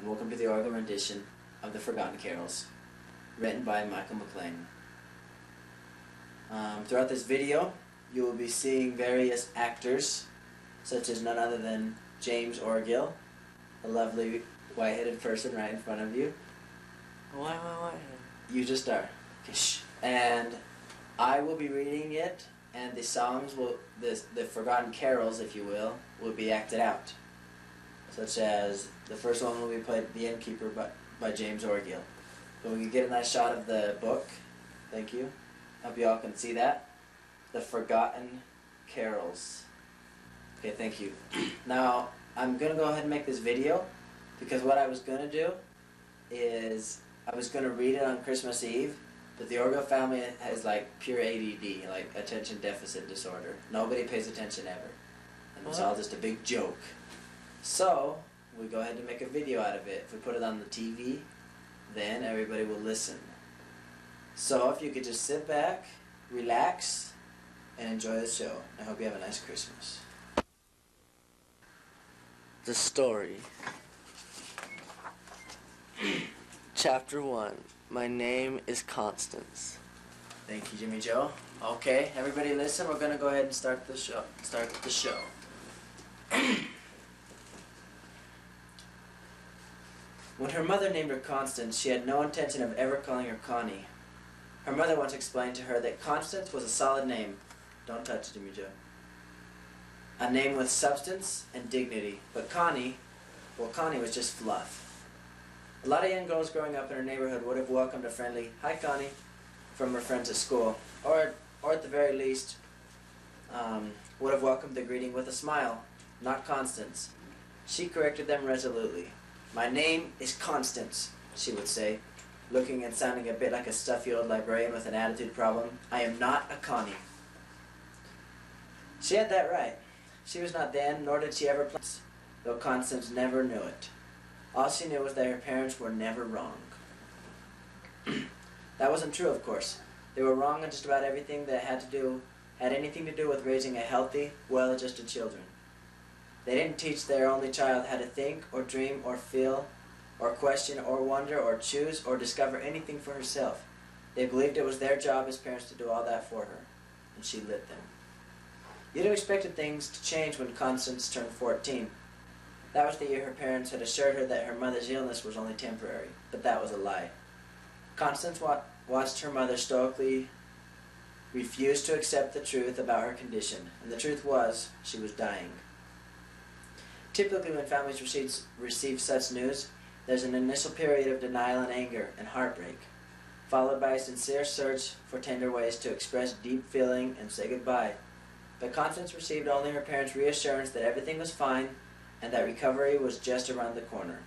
and welcome to the organ rendition of The Forgotten Carols, written by Michael McLean. Throughout this video, you will be seeing various actors, such as none other than James Orgill, a lovely white-headed person right in front of you. Why am I white-headed? You just are. Okay, shh. And I will be reading it, and the songs will, the Forgotten Carols, if you will be acted out. Such as, the first one will be played, The Innkeeper by James Orgill. But we can get a nice shot of the book. Thank you. Hope you all can see that. The Forgotten Carols. Okay, thank you. Now, I'm going to go ahead and make this video, because what I was going to do is, I was going to read it on Christmas Eve, but the Orgill family has like pure ADD, like attention deficit disorder. Nobody pays attention ever. And it's all just a big joke. So, we go ahead and make a video out of it. If we put it on the TV, then everybody will listen. So, if you could just sit back, relax, and enjoy the show. I hope you have a nice Christmas. The story. Chapter 1. My name is Constance. Thank you, Jimmy Joe. Okay, everybody listen. We're going to go ahead and start the show. When her mother named her Constance, she had no intention of ever calling her Connie. Her mother once explained to her that Constance was a solid name. Don't touch it, Jimmy Joe. A name with substance and dignity. But Connie, well, Connie was just fluff. A lot of young girls growing up in her neighborhood would have welcomed a friendly, "Hi, Connie," from her friends at school. Or at the very least, would have welcomed the greeting with a smile. Not Constance. She corrected them resolutely. "My name is Constance," she would say, looking and sounding a bit like a stuffy old librarian with an attitude problem. "I am not a Connie." She had that right. She was not then, nor did she ever plan, though Constance never knew it. All she knew was that her parents were never wrong. That wasn't true, of course. They were wrong on just about everything that had anything to do with raising a healthy, well-adjusted children. They didn't teach their only child how to think, or dream, or feel, or question, or wonder, or choose, or discover anything for herself. They believed it was their job as parents to do all that for her, and she let them. You'd have expected things to change when Constance turned 14. That was the year her parents had assured her that her mother's illness was only temporary, but that was a lie. Constance watched her mother stoically refuse to accept the truth about her condition, and the truth was, she was dying. Typically, when families receive such news, there's an initial period of denial and anger and heartbreak, followed by a sincere search for tender ways to express deep feeling and say goodbye. But Constance received only her parents' reassurance that everything was fine and that recovery was just around the corner.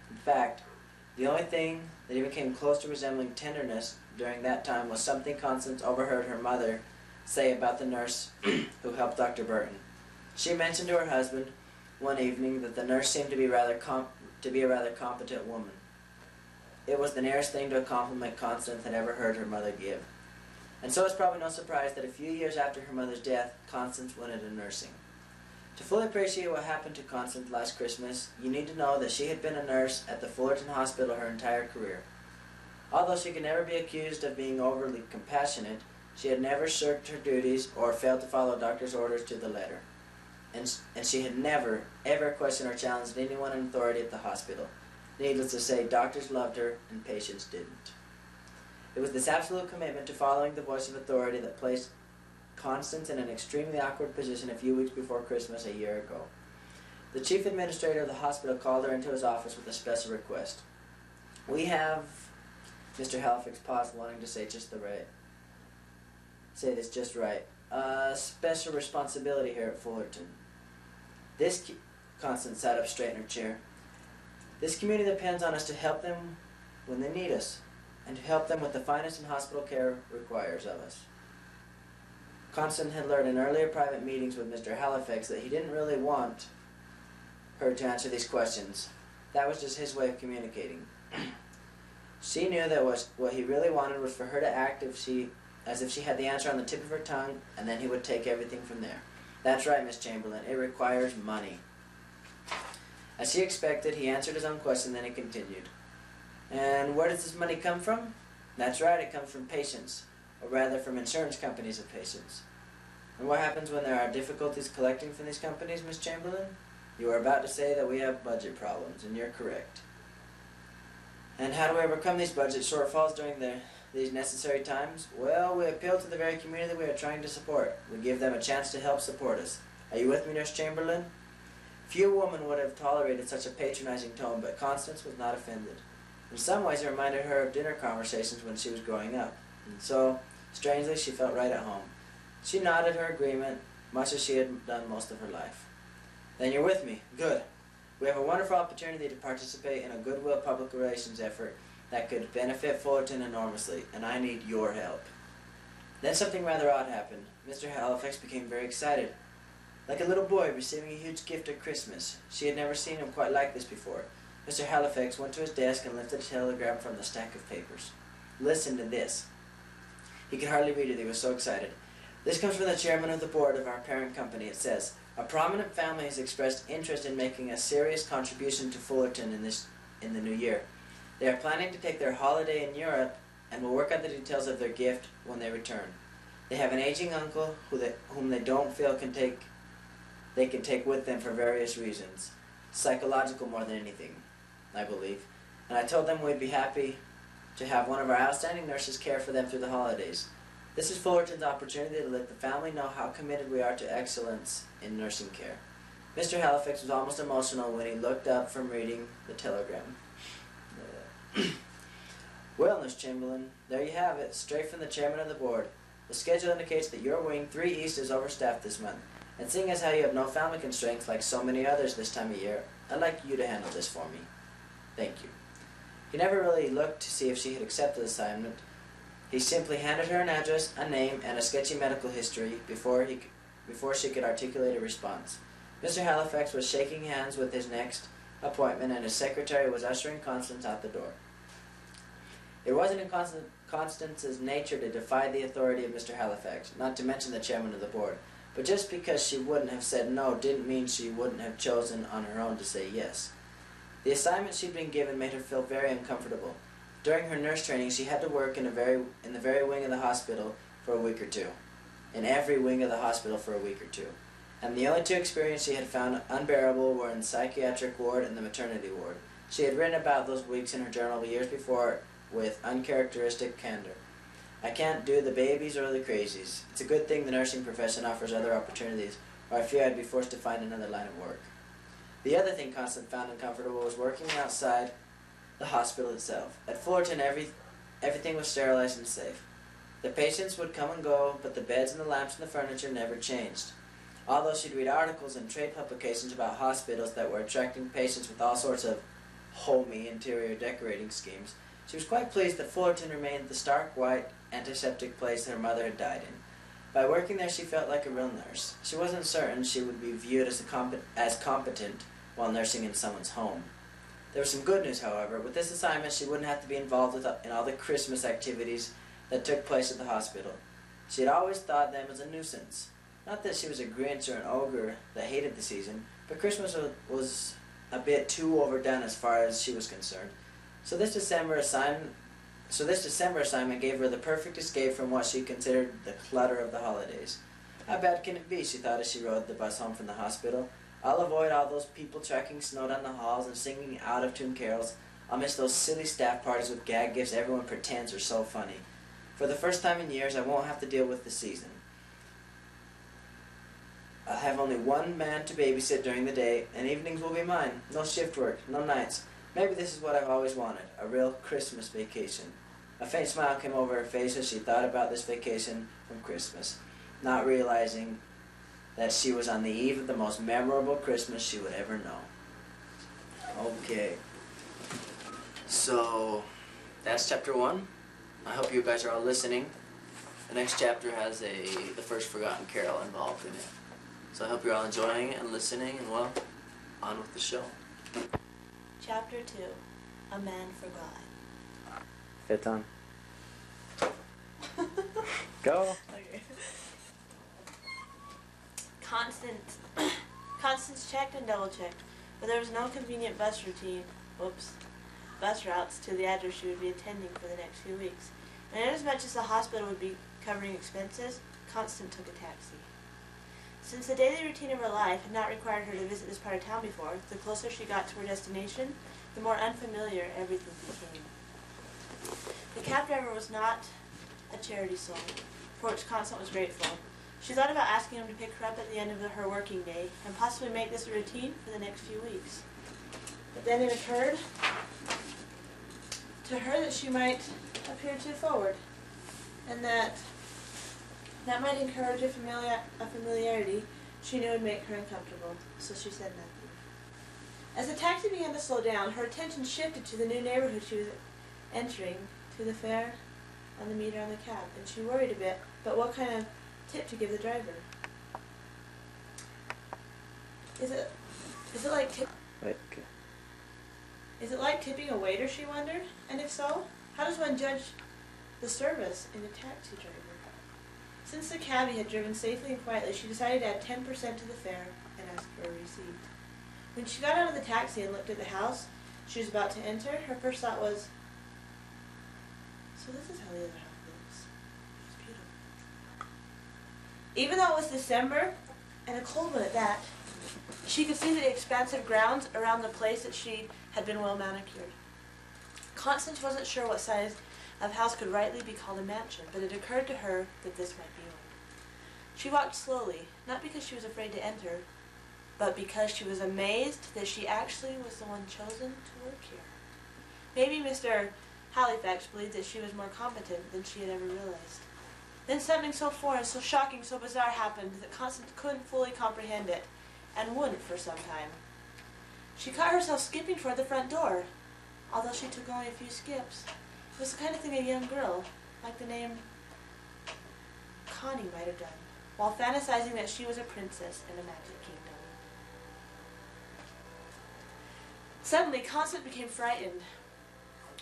In fact, the only thing that even came close to resembling tenderness during that time was something Constance overheard her mother say about the nurse who helped Dr. Burton. She mentioned to her husband one evening that the nurse seemed to be a rather competent woman. It was the nearest thing to a compliment Constance had ever heard her mother give. And so it's probably no surprise that a few years after her mother's death, Constance went into nursing. To fully appreciate what happened to Constance last Christmas, you need to know that she had been a nurse at the Fullerton Hospital her entire career. Although she could never be accused of being overly compassionate, she had never shirked her duties or failed to follow doctor's orders to the letter. And she had never, ever questioned or challenged anyone in authority at the hospital. Needless to say, doctors loved her and patients didn't. It was this absolute commitment to following the voice of authority that placed Constance in an extremely awkward position a few weeks before Christmas a year ago. The chief administrator of the hospital called her into his office with a special request. "We have," Mr. Halifax paused, wanting to say this just right, "a special responsibility here at Fullerton. Constance sat up straight in her chair. "This community depends on us to help them when they need us, and to help them with the finest in hospital care requires of us." Constance had learned in earlier private meetings with Mr. Halifax that he didn't really want her to answer these questions. That was just his way of communicating. She knew that what he really wanted was for her to act as if she had the answer on the tip of her tongue, and then he would take everything from there. "That's right, Miss Chamberlain. It requires money." As she expected, he answered his own question, then he continued. And where does this money come from? That's right, it comes from patients, or rather from insurance companies of patients. And what happens when there are difficulties collecting from these companies, Miss Chamberlain? You are about to say that we have budget problems, and you're correct. And how do we overcome these budget shortfalls during these necessary times? Well, we appeal to the very community we are trying to support. We give them a chance to help support us. Are you with me, Nurse Chamberlain? Few women would have tolerated such a patronizing tone, but Constance was not offended. In some ways, it reminded her of dinner conversations when she was growing up. And so, strangely, she felt right at home. She nodded her agreement, much as she had done most of her life. Then you're with me. Good. We have a wonderful opportunity to participate in a goodwill public relations effort that could benefit Fullerton enormously, and I need your help. Then something rather odd happened. Mr. Halifax became very excited, like a little boy receiving a huge gift at Christmas. She had never seen him quite like this before. Mr. Halifax went to his desk and lifted a telegram from the stack of papers. Listen to this. He could hardly read it, he was so excited. This comes from the chairman of the board of our parent company. It says, a prominent family has expressed interest in making a serious contribution to Fullerton in the new year. They are planning to take their holiday in Europe and will work out the details of their gift when they return. They have an aging uncle whom they don't feel they can take with them for various reasons. Psychological more than anything, I believe. And I told them we'd be happy to have one of our outstanding nurses care for them through the holidays. This is Fullerton's opportunity to let the family know how committed we are to excellence in nursing care. Mr. Halifax was almost emotional when he looked up from reading the telegram. Well, Miss Chamberlain, there you have it, straight from the chairman of the board. The schedule indicates that your wing 3 East is overstaffed this month. And seeing as how you have no family constraints like so many others this time of year, I'd like you to handle this for me. Thank you. He never really looked to see if she had accepted the assignment. He simply handed her an address, a name, and a sketchy medical history before she could articulate a response. Mr. Halifax was shaking hands with his next appointment, and his secretary was ushering Constance out the door. It wasn't in Constance's nature to defy the authority of Mr. Halifax, not to mention the chairman of the board. But just because she wouldn't have said no didn't mean she wouldn't have chosen on her own to say yes. The assignment she'd been given made her feel very uncomfortable. During her nurse training, she had to work in the very wing of the hospital for a week or two. In every wing of the hospital for a week or two. And the only 2 experiences she had found unbearable were in the psychiatric ward and the maternity ward. She had written about those weeks in her journal years before with uncharacteristic candor. I can't do the babies or the crazies. It's a good thing the nursing profession offers other opportunities, or I fear I'd be forced to find another line of work. The other thing Constance found uncomfortable was working outside the hospital itself. At Fullerton, everything was sterilized and safe. The patients would come and go, but the beds and the lamps and the furniture never changed. Although she'd read articles and trade publications about hospitals that were attracting patients with all sorts of homey interior decorating schemes, she was quite pleased that Fullerton remained the stark white, antiseptic place her mother had died in. By working there, she felt like a real nurse. She wasn't certain she would be viewed as competent while nursing in someone's home. There was some good news, however. With this assignment, she wouldn't have to be involved in all the Christmas activities that took place at the hospital. She had always thought them as a nuisance. Not that she was a Grinch or an ogre that hated the season, but Christmas was a bit too overdone as far as she was concerned. So this December assignment gave her the perfect escape from what she considered the clutter of the holidays. How bad can it be, she thought as she rode the bus home from the hospital. I'll avoid all those people tracking snow down the halls and singing out-of-tune carols. I'll miss those silly staff parties with gag gifts everyone pretends are so funny. For the first time in years, I won't have to deal with the season. I'll have only one man to babysit during the day, and evenings will be mine. No shift work, no nights. Maybe this is what I've always wanted, a real Christmas vacation. A faint smile came over her face as she thought about this vacation from Christmas, not realizing that she was on the eve of the most memorable Christmas she would ever know. Okay. So, that's chapter 1. I hope you guys are all listening. The next chapter has the first forgotten carol involved in it. So I hope you're all enjoying it and listening, and well, on with the show. Chapter 2, A Man Forgot. Fit on. Go. Okay. Constance checked and double-checked. but there was no convenient bus routes to the address she would be attending for the next few weeks. And inasmuch as the hospital would be covering expenses, Constance took a taxi. Since the daily routine of her life had not required her to visit this part of town before, the closer she got to her destination, the more unfamiliar everything became. The cab driver was not a charity soul, for which Constance was grateful. She thought about asking him to pick her up at the end of her working day and possibly make this a routine for the next few weeks. But then it occurred to her that she might appear too forward, and that might encourage a familiarity she knew would make her uncomfortable, so she said nothing. As the taxi began to slow down, her attention shifted to the new neighborhood she was entering, to the fare on the meter on the cab, and she worried a bit about what kind of tip to give the driver. Is it like tipping a waiter, she wondered? And if so, how does one judge the service in a taxi driver? Since the cabbie had driven safely and quietly, she decided to add 10% to the fare and ask for a receipt. When she got out of the taxi and looked at the house she was about to enter, her first thought was, so this is how the other half looks. It's beautiful. Even though it was December, and a cold one at that, she could see the expansive grounds around the place that she had been well manicured. Constance wasn't sure what size of house could rightly be called a mansion, but it occurred to her that this might be owned. She walked slowly, not because she was afraid to enter, but because she was amazed that she actually was the one chosen to work here. Maybe Mr. Halifax believed that she was more competent than she had ever realized. Then something so foreign, so shocking, so bizarre happened that Constance couldn't fully comprehend it, and wouldn't for some time. She caught herself skipping toward the front door, although she took only a few skips. It was the kind of thing a young girl, like the name Connie, might have done, while fantasizing that she was a princess in a magic kingdom. Suddenly, Constance became frightened.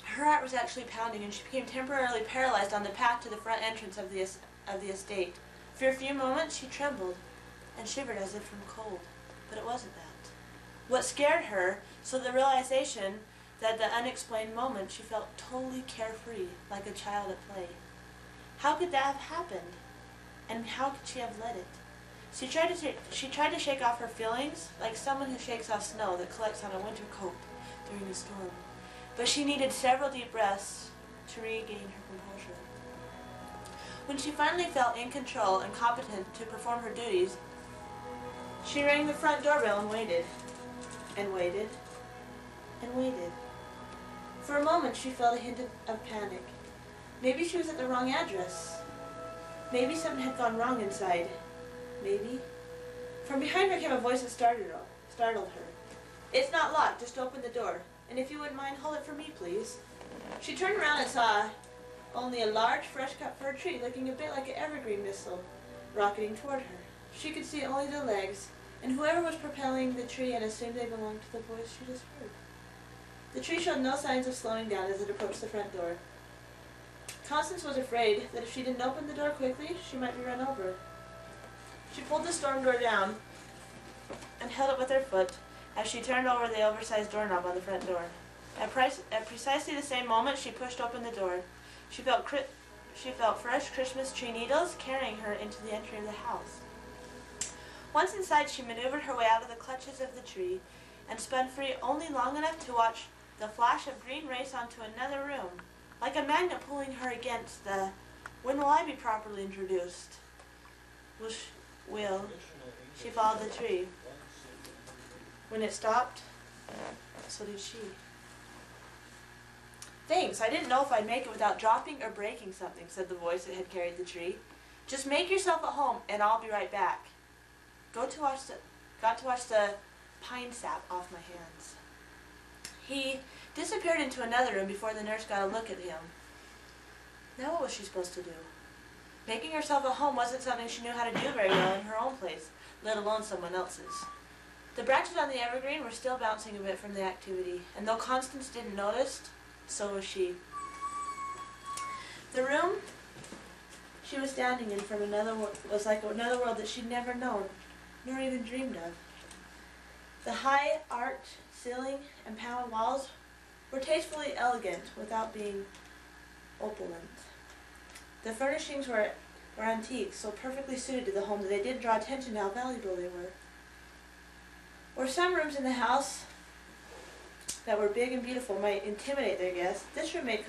Her heart was actually pounding, and she became temporarily paralyzed on the path to the front entrance of the estate. For a few moments, she trembled and shivered as if from cold, but it wasn't that. What scared her, so the realization that at the unexplained moment she felt totally carefree, like a child at play. How could that have happened? And how could she have let it? She tried to shake off her feelings, like someone who shakes off snow that collects on a winter coat during a storm. But she needed several deep breaths to regain her composure. When she finally felt in control and competent to perform her duties, she rang the front doorbell and waited, and waited, and waited. For a moment she felt a hint of panic. Maybe she was at the wrong address. Maybe something had gone wrong inside. Maybe. From behind her came a voice that startled her. "It's not locked, just open the door. And if you wouldn't mind, hold it for me, please." She turned around and saw only a large, fresh-cut fir tree looking a bit like an evergreen missile rocketing toward her. She could see only the legs, and whoever was propelling the tree had assumed they belonged to the voice she just heard. The tree showed no signs of slowing down as it approached the front door. Constance was afraid that if she didn't open the door quickly, she might be run over. She pulled the storm door down and held it with her foot as she turned over the oversized doorknob on the front door. At precisely the same moment, she pushed open the door. She felt fresh Christmas tree needles carrying her into the entry of the house. Once inside, she maneuvered her way out of the clutches of the tree and spun free only long enough to watch the flash of green race onto another room, like a magnet pulling her against the "when will I be properly introduced?" She followed the tree. When it stopped, so did she. "Thanks, I didn't know if I'd make it without dropping or breaking something," said the voice that had carried the tree. "Just make yourself at home and I'll be right back. Got to wash the pine sap off my hands." He disappeared into another room before the nurse got a look at him. Now what was she supposed to do? Making herself at home wasn't something she knew how to do very well in her own place, let alone someone else's. The branches on the evergreen were still bouncing a bit from the activity, and though Constance didn't notice, so was she. The room she was standing in was like another world that she'd never known, nor even dreamed of. The high arched ceiling and paneled walls were tastefully elegant without being opulent. The furnishings were antiques, so perfectly suited to the home that they did draw attention to how valuable they were. Where some rooms in the house that were big and beautiful might intimidate their guests, this room made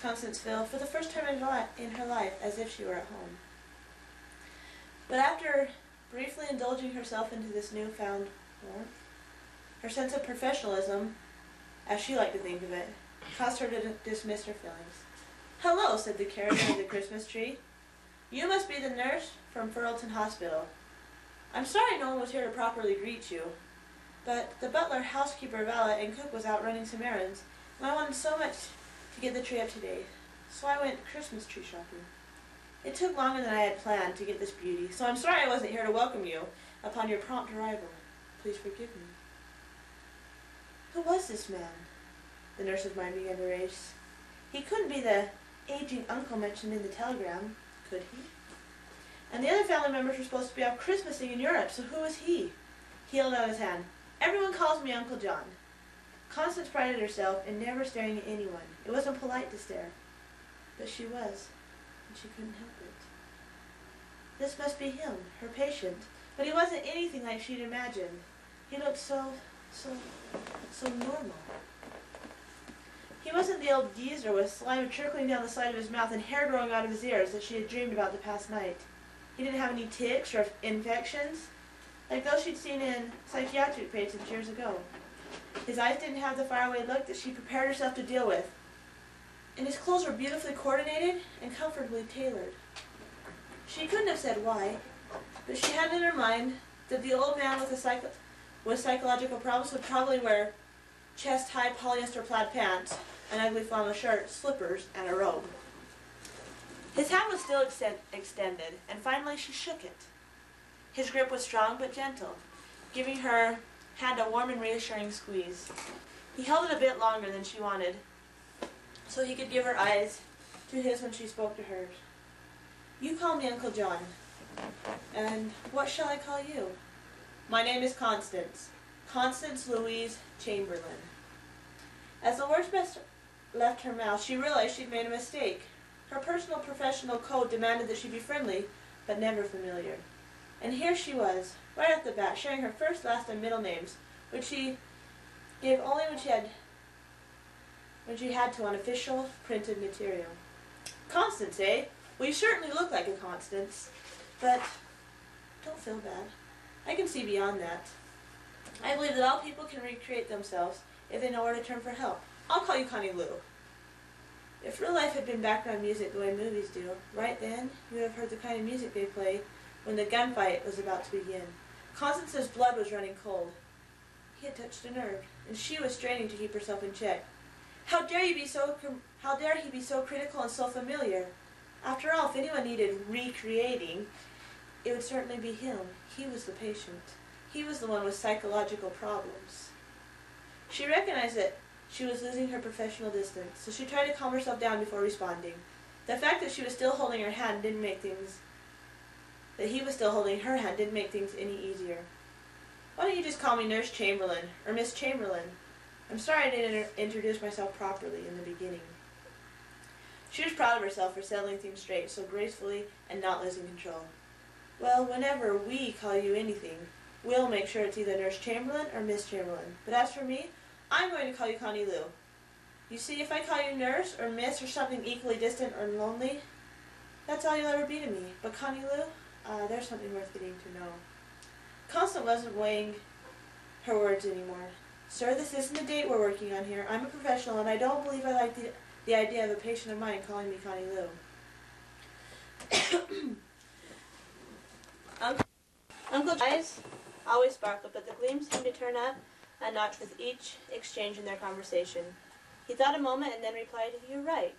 Constance feel, for the first time in her life, as if she were at home. But after briefly indulging herself into this newfound warmth, her sense of professionalism, as she liked to think of it, caused her to dismiss her feelings. "Hello," said the carrier of the Christmas tree. "You must be the nurse from Ferrelton Hospital. I'm sorry no one was here to properly greet you, but the butler, housekeeper, valet, and cook was out running some errands, and I wanted so much to get the tree up to date, so I went Christmas tree shopping. It took longer than I had planned to get this beauty, so I'm sorry I wasn't here to welcome you upon your prompt arrival. Please forgive me." Who was this man? The nurse's mind began to race. He couldn't be the aging uncle mentioned in the telegram, could he? And the other family members were supposed to be out Christmasing in Europe, so who was he? He held out his hand. "Everyone calls me Uncle John." Constance prided herself in never staring at anyone. It wasn't polite to stare, but she was, and she couldn't help it. This must be him, her patient, but he wasn't anything like she'd imagined. He looked so normal. He wasn't the old geezer with slime trickling down the side of his mouth and hair growing out of his ears that she had dreamed about the past night. He didn't have any tics or infections, like those she'd seen in psychiatric patients years ago. His eyes didn't have the faraway look that she prepared herself to deal with, and his clothes were beautifully coordinated and comfortably tailored. She couldn't have said why, but she had in her mind that the old man with psychological problems would probably wear chest-high polyester plaid pants, an ugly flannel shirt, slippers, and a robe. His hand was still extended, and finally she shook it. His grip was strong but gentle, giving her hand a warm and reassuring squeeze. He held it a bit longer than she wanted, so he could give her eyes to his when she spoke to hers. "You call me Uncle John, and what shall I call you?" "My name is Constance. Constance Louise Chamberlain." As the words left her mouth, she realized she'd made a mistake. Her personal professional code demanded that she be friendly, but never familiar. And here she was, right off the bat, sharing her first, last, and middle names, which she gave only when she had to on official printed material. "Constance, eh? Well, you certainly look like a Constance. But don't feel bad. I can see beyond that. I believe that all people can recreate themselves if they know where to turn for help. I'll call you Connie Lou." If real life had been background music the way movies do, right then you would have heard the kind of music they play when the gunfight was about to begin. Constance's blood was running cold. He had touched a nerve, and she was straining to keep herself in check. How dare he be so critical and so familiar? After all, if anyone needed recreating, it would certainly be him. He was the patient. He was the one with psychological problems. She recognized that she was losing her professional distance, so she tried to calm herself down before responding. The fact that she was still holding her hand didn't make things... that he was still holding her hand didn't make things any easier. "Why don't you just call me Nurse Chamberlain, or Miss Chamberlain? I'm sorry I didn't introduce myself properly in the beginning." She was proud of herself for settling things straight so gracefully and not losing control. "Well, whenever we call you anything, we'll make sure it's either Nurse Chamberlain or Miss Chamberlain. But as for me, I'm going to call you Connie Lou. You see, if I call you Nurse or Miss or something equally distant or lonely, that's all you'll ever be to me. But Connie Lou, there's something worth getting to know." Constance wasn't weighing her words anymore. "Sir, this isn't a date we're working on here. I'm a professional, and I don't believe I like the idea of a patient of mine calling me Connie Lou." Uncle's eyes always sparkled, but the gleam seemed to turn up a notch with each exchange in their conversation. He thought a moment and then replied, "You're right.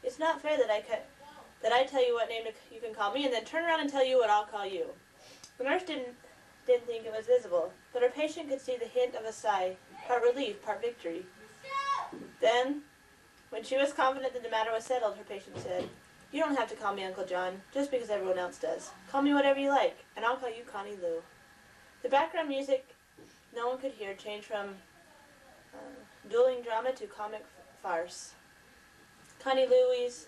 It's not fair that I tell you what name you can call me and then turn around and tell you what I'll call you." The nurse didn't think it was visible, but her patient could see the hint of a sigh, part relief, part victory. Then, when she was confident that the matter was settled, her patient said, "You don't have to call me Uncle John, just because everyone else does. Call me whatever you like, and I'll call you Connie Lou." The background music no one could hear changed from dueling drama to comic farce. Connie Louise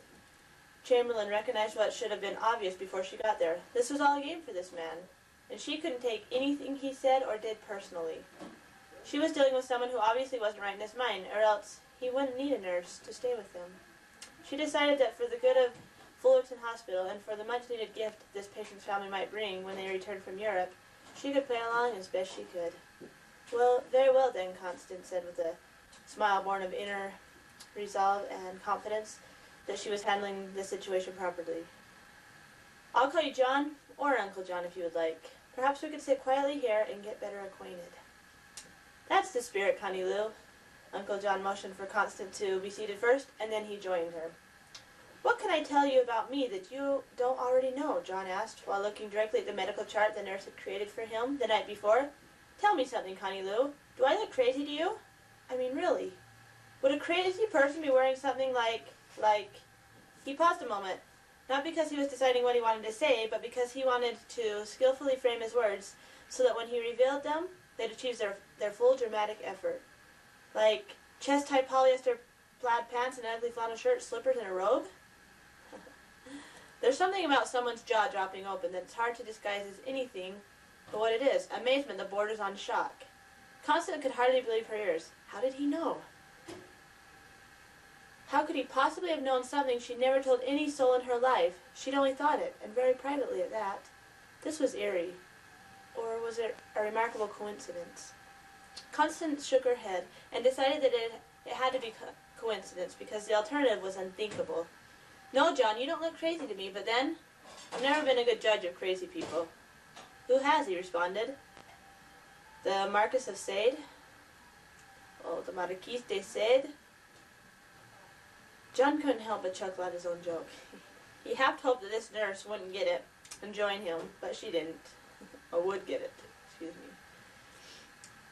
Chamberlain recognized what should have been obvious before she got there. This was all a game for this man, and she couldn't take anything he said or did personally. She was dealing with someone who obviously wasn't right in his mind, or else he wouldn't need a nurse to stay with him. She decided that for the good of Fullerton Hospital and for the much-needed gift this patient's family might bring when they returned from Europe, she could play along as best she could. Well, very well then, Constance said with a smile born of inner resolve and confidence that she was handling the situation properly. I'll call you John, or Uncle John if you would like. Perhaps we could sit quietly here and get better acquainted. That's the spirit, Connie Lou. Uncle John motioned for Constance to be seated first, and then he joined her. What can I tell you about me that you don't already know? John asked, while looking directly at the medical chart the nurse had created for him the night before. Tell me something, Connie Lou. Do I look crazy to you? I mean, really. Would a crazy person be wearing something like... He paused a moment, not because he was deciding what he wanted to say, but because he wanted to skillfully frame his words so that when he revealed them, they'd achieve their full dramatic effort. Like chest-high polyester plaid pants, an ugly flannel shirt, slippers, and a robe? There's something about someone's jaw dropping open that's hard to disguise as anything but what it is, amazement that borders on shock. Constance could hardly believe her ears. How did he know? How could he possibly have known something she'd never told any soul in her life? She'd only thought it, and very privately at that. This was eerie. Or was it a remarkable coincidence? Constance shook her head and decided that it had to be coincidence because the alternative was unthinkable. No, John, you don't look crazy to me, but then, I've never been a good judge of crazy people. Who has, he responded. The Marquis of Sade? Oh, the Marquis de Sade? John couldn't help but chuckle at his own joke. He half hoped that this nurse wouldn't get it and join him, but she didn't. Or would get it, excuse me.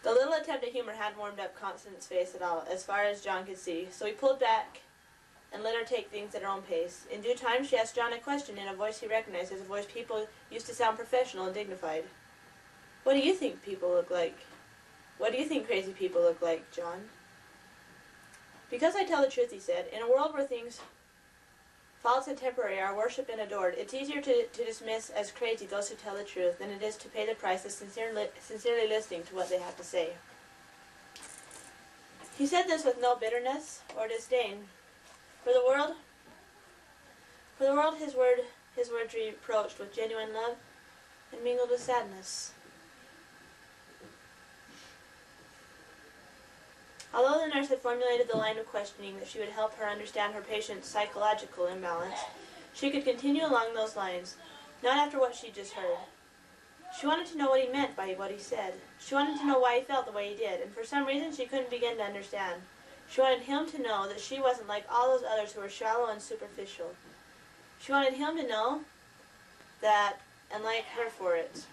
The little attempt at humor hadn't warmed up Constance's face at all, as far as John could see, so he pulled back and let her take things at her own pace. In due time, she asked John a question in a voice he recognized as a voice people used to sound professional and dignified. What do you think people look like? What do you think crazy people look like, John? Because I tell the truth, he said, in a world where things false and temporary are worshipped and adored, it's easier to dismiss as crazy those who tell the truth than it is to pay the price of sincerely listening to what they have to say. He said this with no bitterness or disdain. For the world, his words reproached with genuine love and mingled with sadness. Although the nurse had formulated the line of questioning that she would help her understand her patient's psychological imbalance, she could continue along those lines, not after what she'd just heard. She wanted to know what he meant by what he said. She wanted to know why he felt the way he did, and for some reason she couldn't begin to understand. She wanted him to know that she wasn't like all those others who were shallow and superficial. She wanted him to know that and like her for it.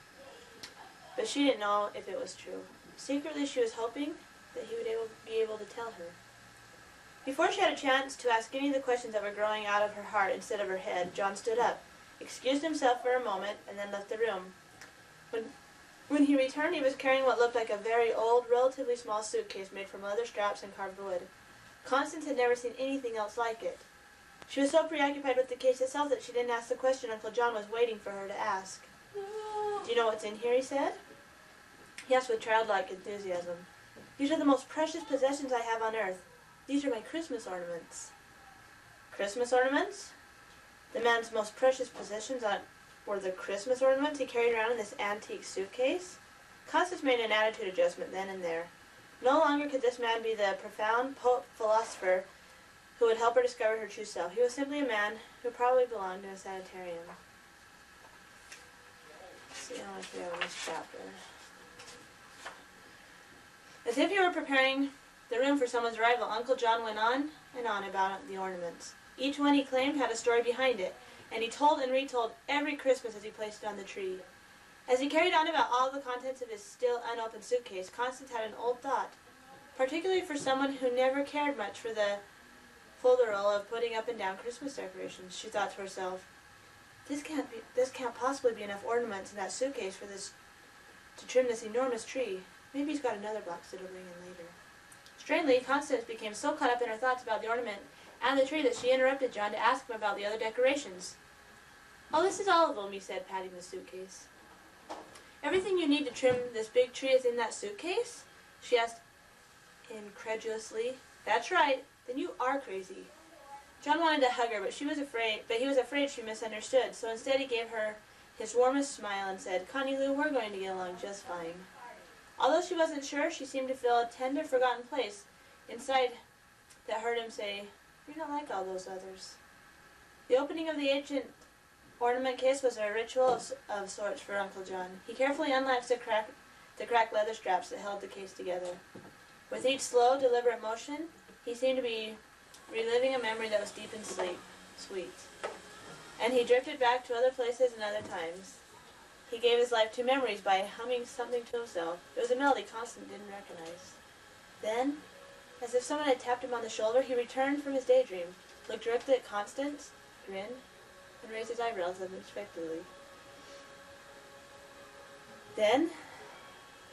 But she didn't know if it was true. Secretly she was hoping that he would be able to tell her. Before she had a chance to ask any of the questions that were growing out of her heart instead of her head, John stood up, excused himself for a moment, and then left the room. When he returned, he was carrying what looked like a very old, relatively small suitcase made from leather straps and carved wood. Constance had never seen anything else like it. She was so preoccupied with the case itself that she didn't ask the question Uncle John was waiting for her to ask. Do you know what's in here, he said? He asked with childlike enthusiasm. These are the most precious possessions I have on earth. These are my Christmas ornaments. Christmas ornaments? The man's most precious possessions were the Christmas ornaments he carried around in this antique suitcase? Constance made an attitude adjustment then and there. No longer could this man be the profound poet-philosopher who would help her discover her true self. He was simply a man who probably belonged in a sanitarium. Let's see how much we have in this chapter. As if he were preparing the room for someone's arrival, Uncle John went on and on about the ornaments. Each one, he claimed, had a story behind it, and he told and retold every Christmas as he placed it on the tree. As he carried on about all the contents of his still unopened suitcase, Constance had an old thought, particularly for someone who never cared much for the folderol of putting up and down Christmas decorations. She thought to herself, this can't possibly be enough ornaments in that suitcase for this to trim this enormous tree. Maybe he's got another box that'll bring in later. Strangely, Constance became so caught up in her thoughts about the ornament and the tree that she interrupted John to ask him about the other decorations. "Oh, this is all of them," he said, patting the suitcase. "Everything you need to trim this big tree is in that suitcase?" she asked incredulously. "That's right. Then you are crazy." John wanted to hug her, but he was afraid she misunderstood, so instead he gave her his warmest smile and said, "Connie Lou, we're going to get along just fine." Although she wasn't sure, she seemed to feel a tender, forgotten place inside that heard him say, "You're not like all those others." The opening of the ancient ornament case was a ritual of sorts for Uncle John. He carefully unlatched the cracked leather straps that held the case together. With each slow, deliberate motion, he seemed to be reliving a memory that was deep and sweet. And he drifted back to other places and other times. He gave his life to memories by humming something to himself. It was a melody Constance didn't recognize. Then, as if someone had tapped him on the shoulder, he returned from his daydream, looked directly at Constance, grinned, and raised his eyebrows unexpectedly. Then,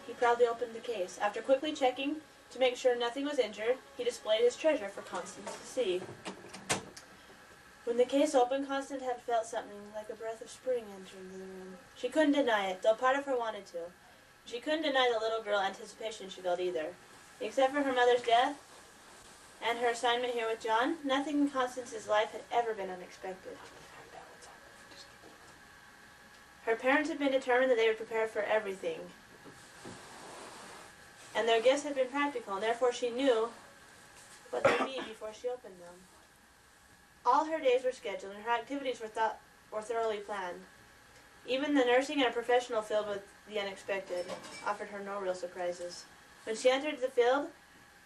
he proudly opened the case. After quickly checking to make sure nothing was injured, he displayed his treasure for Constance to see. When the case opened, Constance had felt something like a breath of spring entering the room. She couldn't deny it, though part of her wanted to. She couldn't deny the little girl anticipation she felt either. Except for her mother's death and her assignment here with John, nothing in Constance's life had ever been unexpected. Her parents had been determined that they would prepare for everything, and their gifts had been practical, and therefore she knew what they'd be before she opened them. All her days were scheduled, and her activities were thoroughly planned. Even the nursing and a professional filled with the unexpected offered her no real surprises. When she entered the field,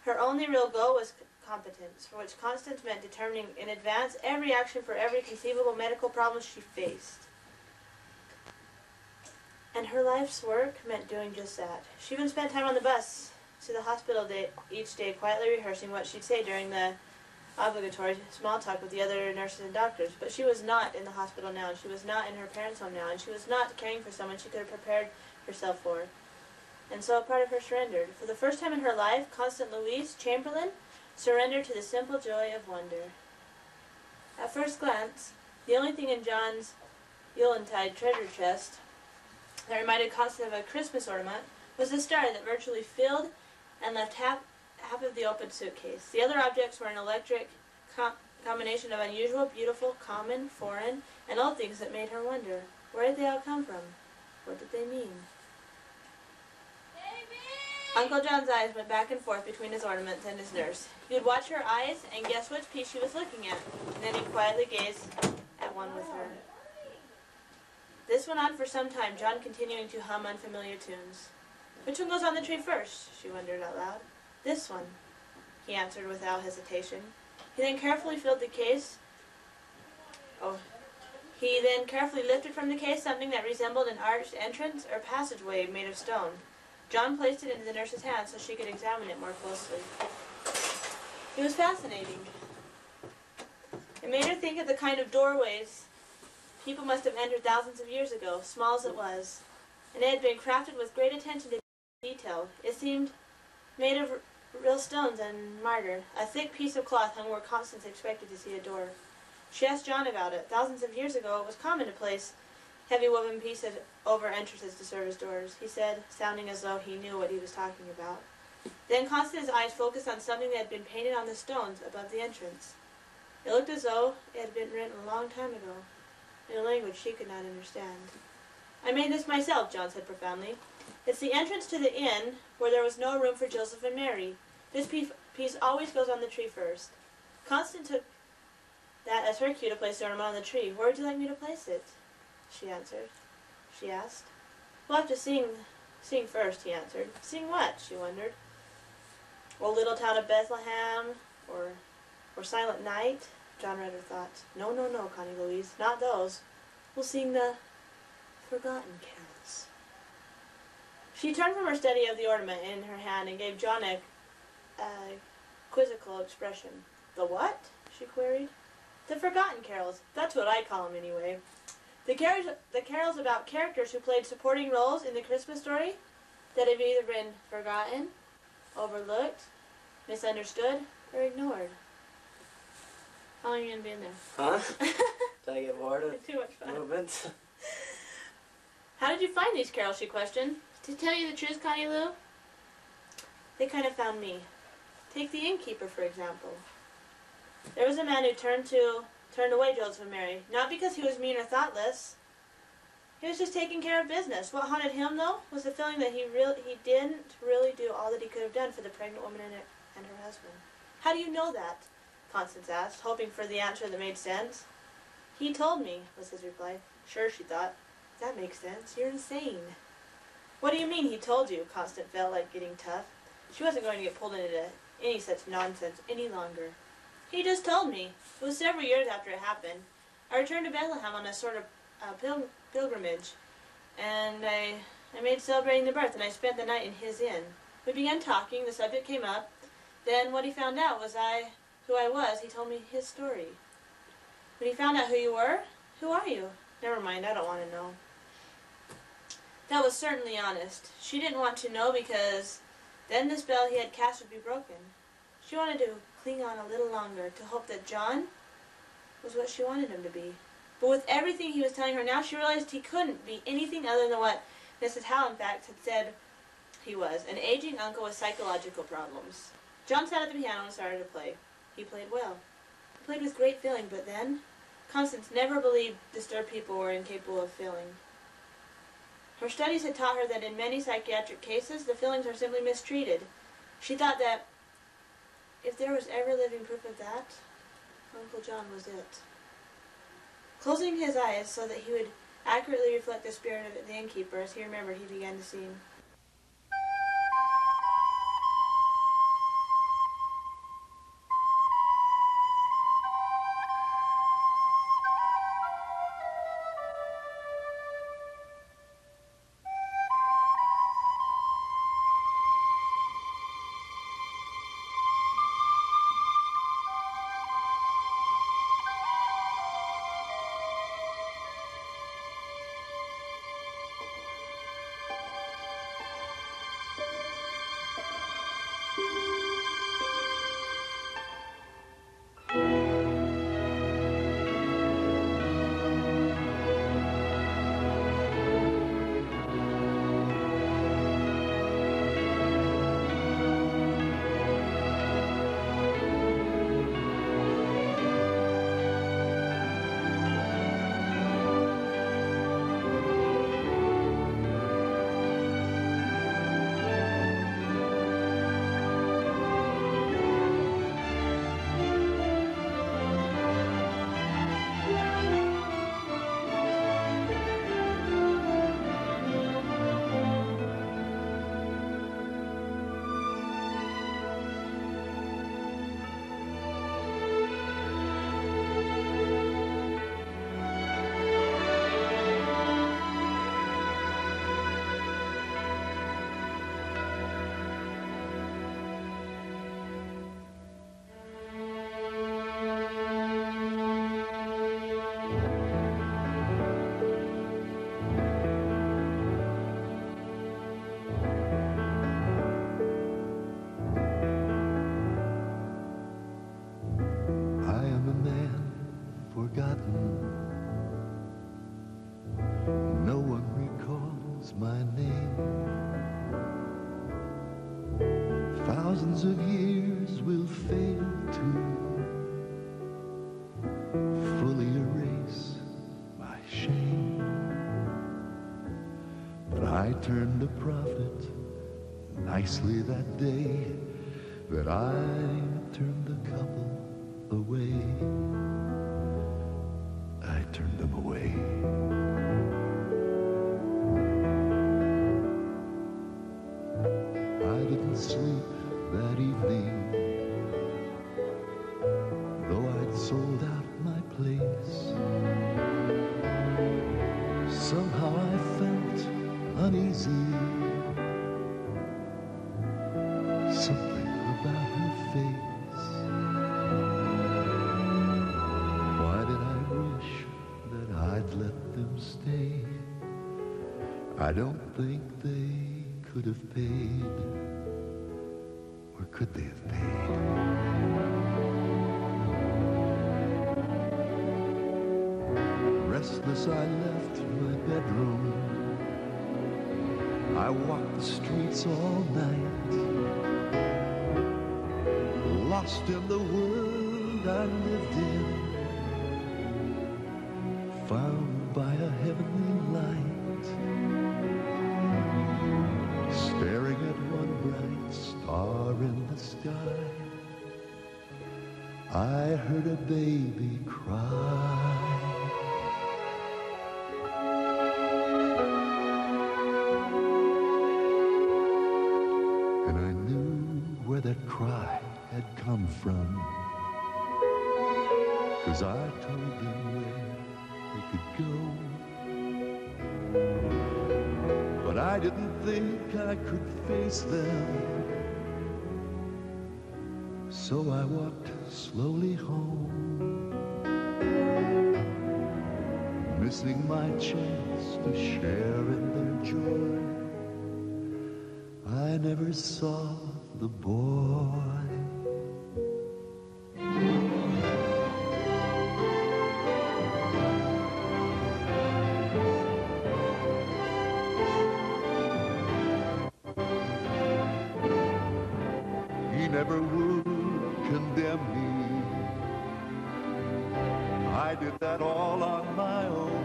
her only real goal was competence, for which Constance meant determining in advance every action for every conceivable medical problem she faced. And her life's work meant doing just that. She even spent time on the bus to the hospital each day, quietly rehearsing what she'd say during the obligatory small talk with the other nurses and doctors. But she was not in the hospital now, and she was not in her parents' home now, and she was not caring for someone she could have prepared herself for. And so a part of her surrendered. For the first time in her life, Constance Louise Chamberlain surrendered to the simple joy of wonder. At first glance, the only thing in John's Yuletide treasure chest that reminded Constance of a Christmas ornament was the star that virtually filled and left half of the open suitcase. The other objects were an electric combination of unusual, beautiful, common, foreign, and old things that made her wonder, where did they all come from? What did they mean? Uncle John's eyes went back and forth between his ornaments and his nurse. He would watch her eyes and guess which piece she was looking at, and then he'd quietly gaze at one with her. This went on for some time, John continuing to hum unfamiliar tunes. "Which one goes on the tree first?" she wondered out loud. "This one," he answered without hesitation. He then carefully filled the case. He then carefully lifted from the case something that resembled an arched entrance or passageway made of stone. John placed it into the nurse's hand so she could examine it more closely. It was fascinating. It made her think of the kind of doorways people must have entered thousands of years ago, small as it was. And it had been crafted with great attention to detail. It seemed made of real stones and mortar. A thick piece of cloth hung where Constance expected to see a door. She asked John about it. Thousands of years ago, it was common to place heavy woven pieces over entrances to serve as doors, he said, sounding as though he knew what he was talking about. Then Constance's eyes focused on something that had been painted on the stones above the entrance. It looked as though it had been written a long time ago, in a language she could not understand. "I made this myself," John said profoundly. "It's the entrance to the inn where there was no room for Joseph and Mary. This piece always goes on the tree first." Constance took that as her cue to place the ornament on the tree. "Where would you like me to place it?" she asked. "We'll have to sing first," he answered. "Sing what?" she wondered. "O Little Town of Bethlehem, or Silent Night?" John read her thoughts. No, Connie Louise, not those. We'll sing the Forgotten Carols." She turned from her study of the ornament in her hand and gave John a quizzical expression. "The what?" she queried. "The Forgotten Carols. That's what I call them anyway. The carols about characters who played supporting roles in the Christmas story. that have either been forgotten, overlooked, misunderstood, or ignored. How long are you going to be in there? Huh? Did I get bored of Too much fun. movements? How did you find these carols, she questioned. To tell you the truth, Connie Lou, they kind of found me. Take the Innkeeper, for example. There was a man who turned away Joseph and Mary, not because he was mean or thoughtless. He was just taking care of business. What haunted him, though, was the feeling that he didn't really do all that he could have done for the pregnant woman and her husband. How do you know that? Constance asked, hoping for the answer that made sense. He told me, was his reply. Sure, she thought. That makes sense. You're insane. What do you mean he told you? Constance felt like getting tough. She wasn't going to get pulled into any such nonsense any longer. He just told me. It was several years after it happened. I returned to Bethlehem on a sort of pilgrimage, and I made celebrating the birth, and I spent the night in his inn. We began talking. The subject came up. Then what he found out was who I was. He told me his story. When he found out who you were, who are you? Never mind, I don't want to know. That was certainly honest. She didn't want to know because then the spell he had cast would be broken. She wanted to cling on a little longer to hope that John was what she wanted him to be. But with everything he was telling her now, she realized he couldn't be anything other than what Mrs. Halifax had said he was, an aging uncle with psychological problems. John sat at the piano and started to play. He played well. He played with great feeling, but then Constance never believed disturbed people were incapable of feeling. Her studies had taught her that in many psychiatric cases, the feelings are simply mistreated. She thought that if there was ever living proof of that, Uncle John was it. Closing his eyes so that he would accurately reflect the spirit of the Innkeeper, as he remembered, he began to sing. Thousands of years will fail to fully erase my shame. But I turned a profit nicely that day that I turned the couple away. I turned them away. I didn't sleep that evening, though I'd sold out my place. Somehow I felt uneasy, something about her face. Why did I wish that I'd let them stay? I don't think they could have paid, or could they have paid? Restless, I left my bedroom. I walked the streets all night, lost in the world I lived in, found by a heavenly light, staring at one bright star in the sky. I heard a baby cry. And I knew where that cry had come from, 'cause I told them where they could go. But I didn't think I could face them, so I walked slowly home, missing my chance to share in their joy. I never saw the boy. He never would condemn me. I did that all on my own.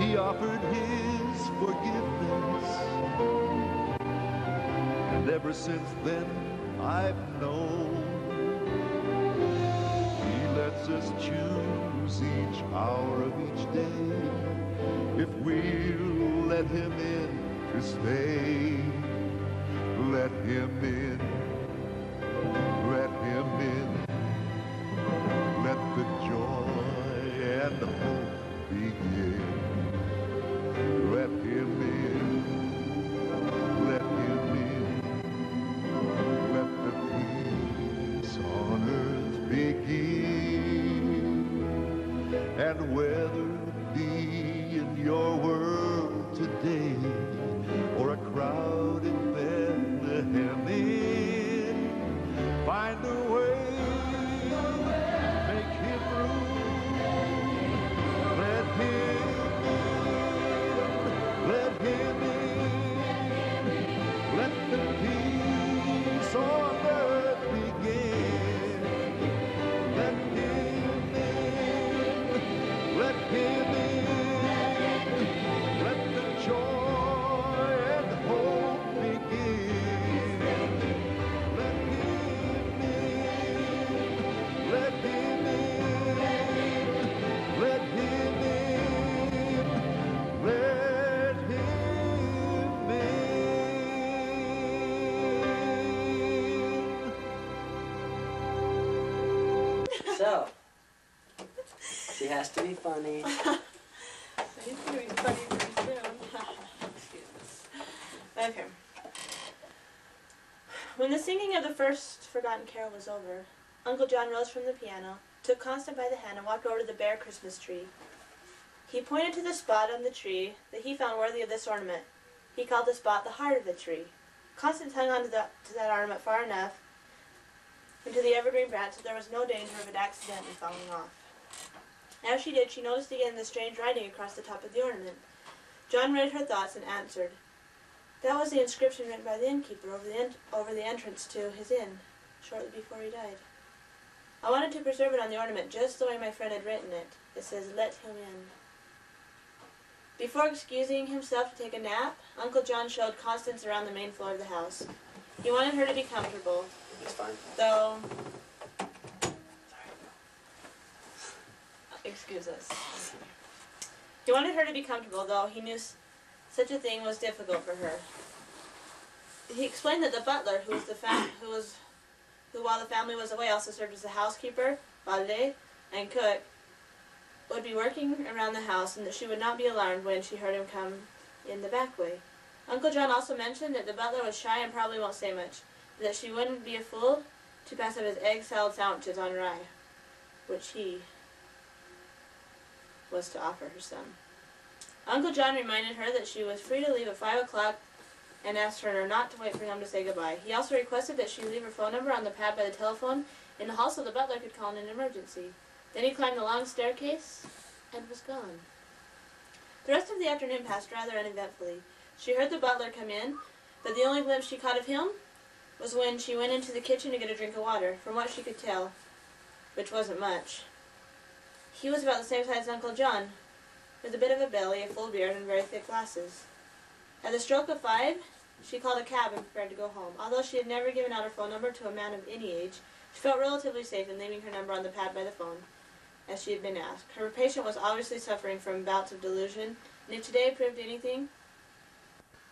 He offered his forgiveness, and ever since then I've known he lets us choose each hour of each day if we'll let him in to stay. Let him in, let him in, let the joy and the hope begin. Let him in, let him in, let the peace on earth begin. And whether it be in your world today or a crowd in Bethlehem in, find a way, make him room, let him in, let the peace on earth begin. Let him in, let him in, let the joy and hope begin. Let him in, let him in, let him in, let him in. So, she has to be funny. He's gonna be funny pretty soon. Excuse us. Okay. When the singing of the first forgotten carol was over, Uncle John rose from the piano, took Constance by the hand, and walked over to the bare Christmas tree. He pointed to the spot on the tree that he found worthy of this ornament. He called the spot the heart of the tree. Constance hung on to that ornament far enough into the evergreen branch that there was no danger of it accidentally falling off. As she did, she noticed again the strange writing across the top of the ornament. John read her thoughts and answered. That was the inscription written by the innkeeper over the entrance to his inn, shortly before he died. I wanted to preserve it on the ornament just the way my friend had written it. It says, "Let him in." Before excusing himself to take a nap, Uncle John showed Constance around the main floor of the house. He wanted her to be comfortable, It's fine. though... Excuse us. He wanted her to be comfortable, though he knew such a thing was difficult for her. He explained that the butler, who while the family was away also served as the housekeeper, valet, and cook, would be working around the house, and that she would not be alarmed when she heard him come in the back way. Uncle John also mentioned that the butler was shy and probably won't say much, but that she wouldn't be a fool to pass up his egg salad sandwiches on rye, which he was to offer her some. Uncle John reminded her that she was free to leave at 5 o'clock and asked her not to wait for him to say goodbye. He also requested that she leave her phone number on the pad by the telephone in the hall so the butler could call in an emergency. Then he climbed the long staircase and was gone. The rest of the afternoon passed rather uneventfully. She heard the butler come in, but the only glimpse she caught of him was when she went into the kitchen to get a drink of water, from what she could tell, which wasn't much. He was about the same size as Uncle John, with a bit of a belly, a full beard, and very thick glasses. At the stroke of 5, she called a cab and prepared to go home. Although she had never given out her phone number to a man of any age, she felt relatively safe in leaving her number on the pad by the phone, as she had been asked. Her patient was obviously suffering from bouts of delusion, and if today proved anything...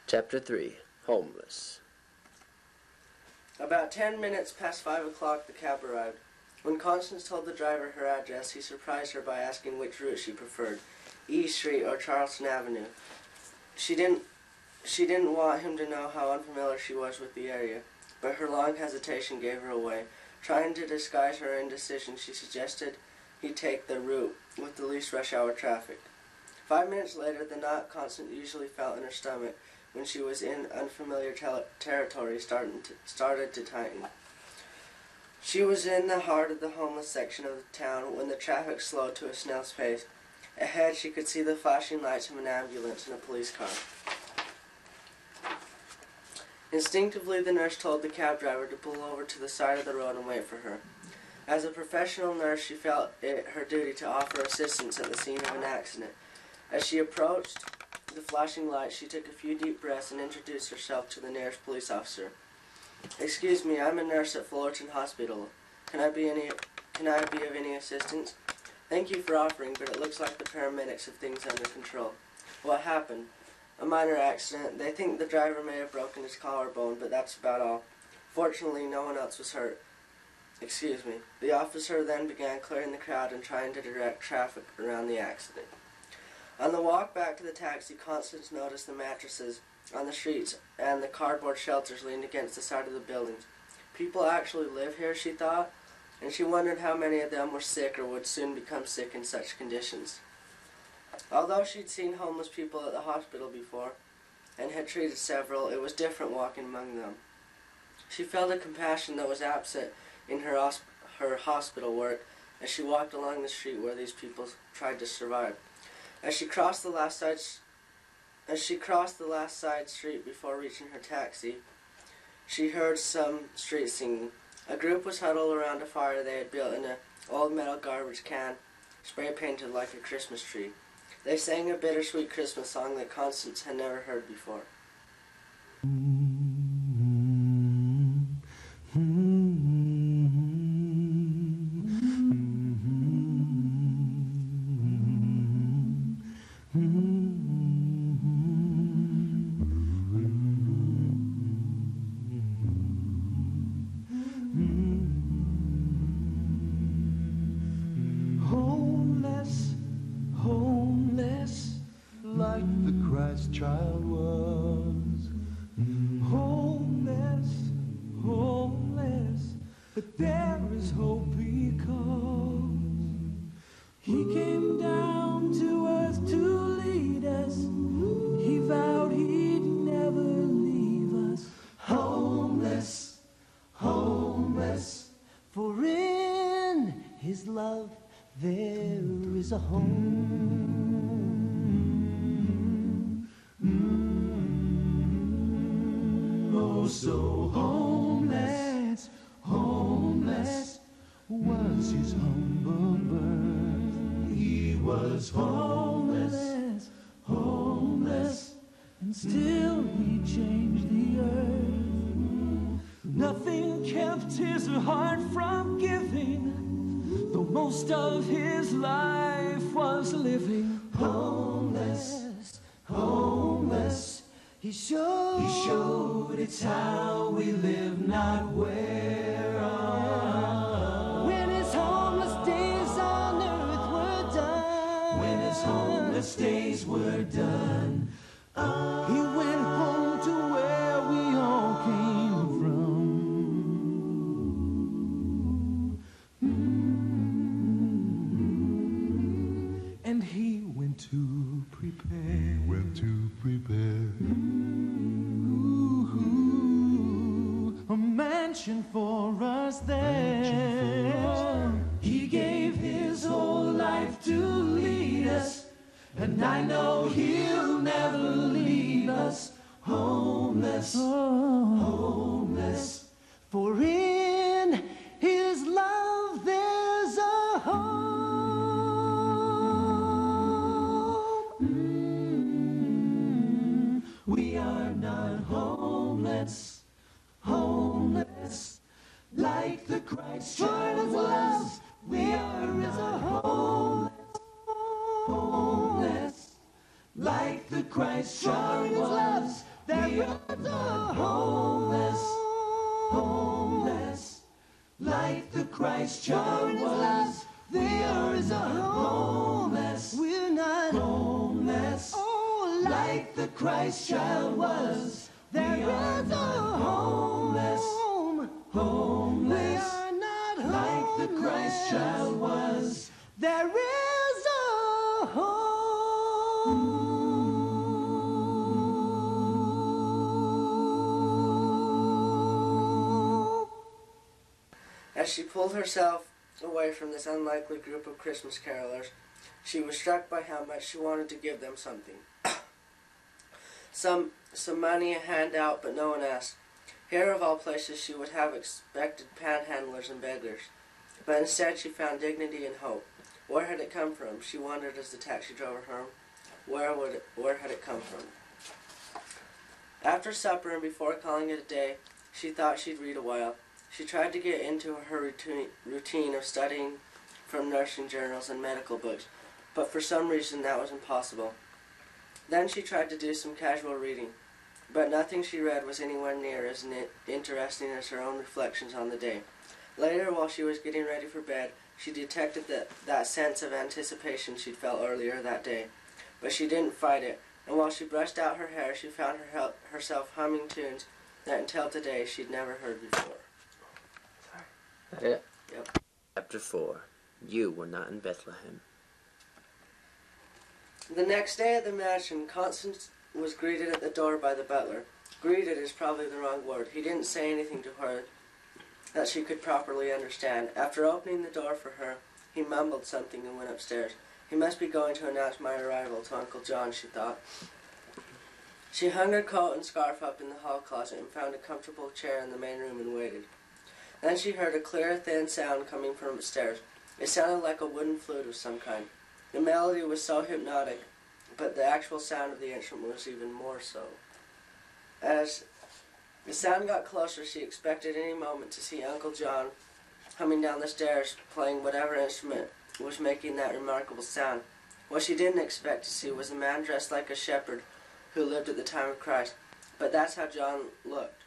Chapter 3. Homeless. About 10 minutes past 5 o'clock, the cab arrived. When Constance told the driver her address, he surprised her by asking which route she preferred, E Street or Charleston Avenue. She didn't want him to know how unfamiliar she was with the area, but her long hesitation gave her away. Trying to disguise her indecision, she suggested he take the route with the least rush hour traffic. 5 minutes later, the knot Constance usually felt in her stomach when she was in unfamiliar territory started to tighten. She was in the heart of the homeless section of the town when the traffic slowed to a snail's pace. Ahead, she could see the flashing lights of an ambulance and a police car. Instinctively, the nurse told the cab driver to pull over to the side of the road and wait for her. As a professional nurse, she felt it her duty to offer assistance at the scene of an accident. As she approached the flashing lights, she took a few deep breaths and introduced herself to the nearest police officer. "Excuse me, I'm a nurse at Fullerton Hospital. Can I be of any assistance?" "Thank you for offering, but it looks like the paramedics have things under control." "What happened?" "A minor accident. They think the driver may have broken his collarbone, but that's about all. Fortunately, no one else was hurt." "Excuse me." The officer then began clearing the crowd and trying to direct traffic around the accident. On the walk back to the taxi, Constance noticed the mattresses on the streets and the cardboard shelters leaned against the side of the buildings. People actually live here, she thought, and she wondered how many of them were sick or would soon become sick in such conditions. Although she'd seen homeless people at the hospital before and had treated several, it was different walking among them. She felt a compassion that was absent in her hospital work as she walked along the street where these people tried to survive. As she crossed the last side street before reaching her taxi, she heard some street singing. A group was huddled around a fire they had built in an old metal garbage can, spray painted like a Christmas tree. They sang a bittersweet Christmas song that Constance had never heard before. Like the Christ child was, homeless, homeless, but there is hope because he came down to earth to lead us. He vowed he'd never leave us. Homeless, homeless, for in his love there is a home. Oh, so homeless, homeless was his humble birth. He was homeless, homeless, and still he changed the earth. Nothing kept his heart from giving, though most of his life was living. Homeless, homeless, he showed it's how we live, not where. When his homeless days on earth were done, when his homeless days were done, he went home to where we all came from. And he went to prepare for us there. He gave his whole life to lead us, and I know he'll never leave us homeless, homeless. For in his love there's a home. We are not homeless, homeless, like the Christ child was. We are not homeless, homeless, like the Christ child was. There is a homeless, homeless, like the Christ child was. There is a homeless, we're not homeless, oh, like the Christ child was. There is a homeless, homeless, we are not homeless, like the Christ child was. There is a home. As she pulled herself away from this unlikely group of Christmas carolers, she was struck by how much she wanted to give them something. Some money, a handout, but no one asked. Here, of all places, she would have expected panhandlers and beggars. But instead she found dignity and hope. Where had it come from? She wondered as the taxi drove her home. Where had it come from? After supper and before calling it a day, she thought she'd read a while. She tried to get into her routine of studying from nursing journals and medical books, but for some reason that was impossible. Then she tried to do some casual reading, but nothing she read was anywhere near as interesting as her own reflections on the day. Later, while she was getting ready for bed, she detected that sense of anticipation she'd felt earlier that day, but she didn't fight it, and while she brushed out her hair, she found herself humming tunes that until today she'd never heard before. That it? Yep. Chapter 4. You were not in Bethlehem. The next day at the mansion, Constance was greeted at the door by the butler. Greeted is probably the wrong word. He didn't say anything to her that she could properly understand. After opening the door for her, he mumbled something and went upstairs. He must be going to announce my arrival to Uncle John, she thought. She hung her coat and scarf up in the hall closet and found a comfortable chair in the main room and waited. Then she heard a clear, thin sound coming from upstairs. It sounded like a wooden flute of some kind. The melody was so hypnotic, but the actual sound of the instrument was even more so. As the sound got closer, she expected any moment to see Uncle John coming down the stairs, playing whatever instrument was making that remarkable sound. What she didn't expect to see was a man dressed like a shepherd who lived at the time of Christ, but that's how John looked.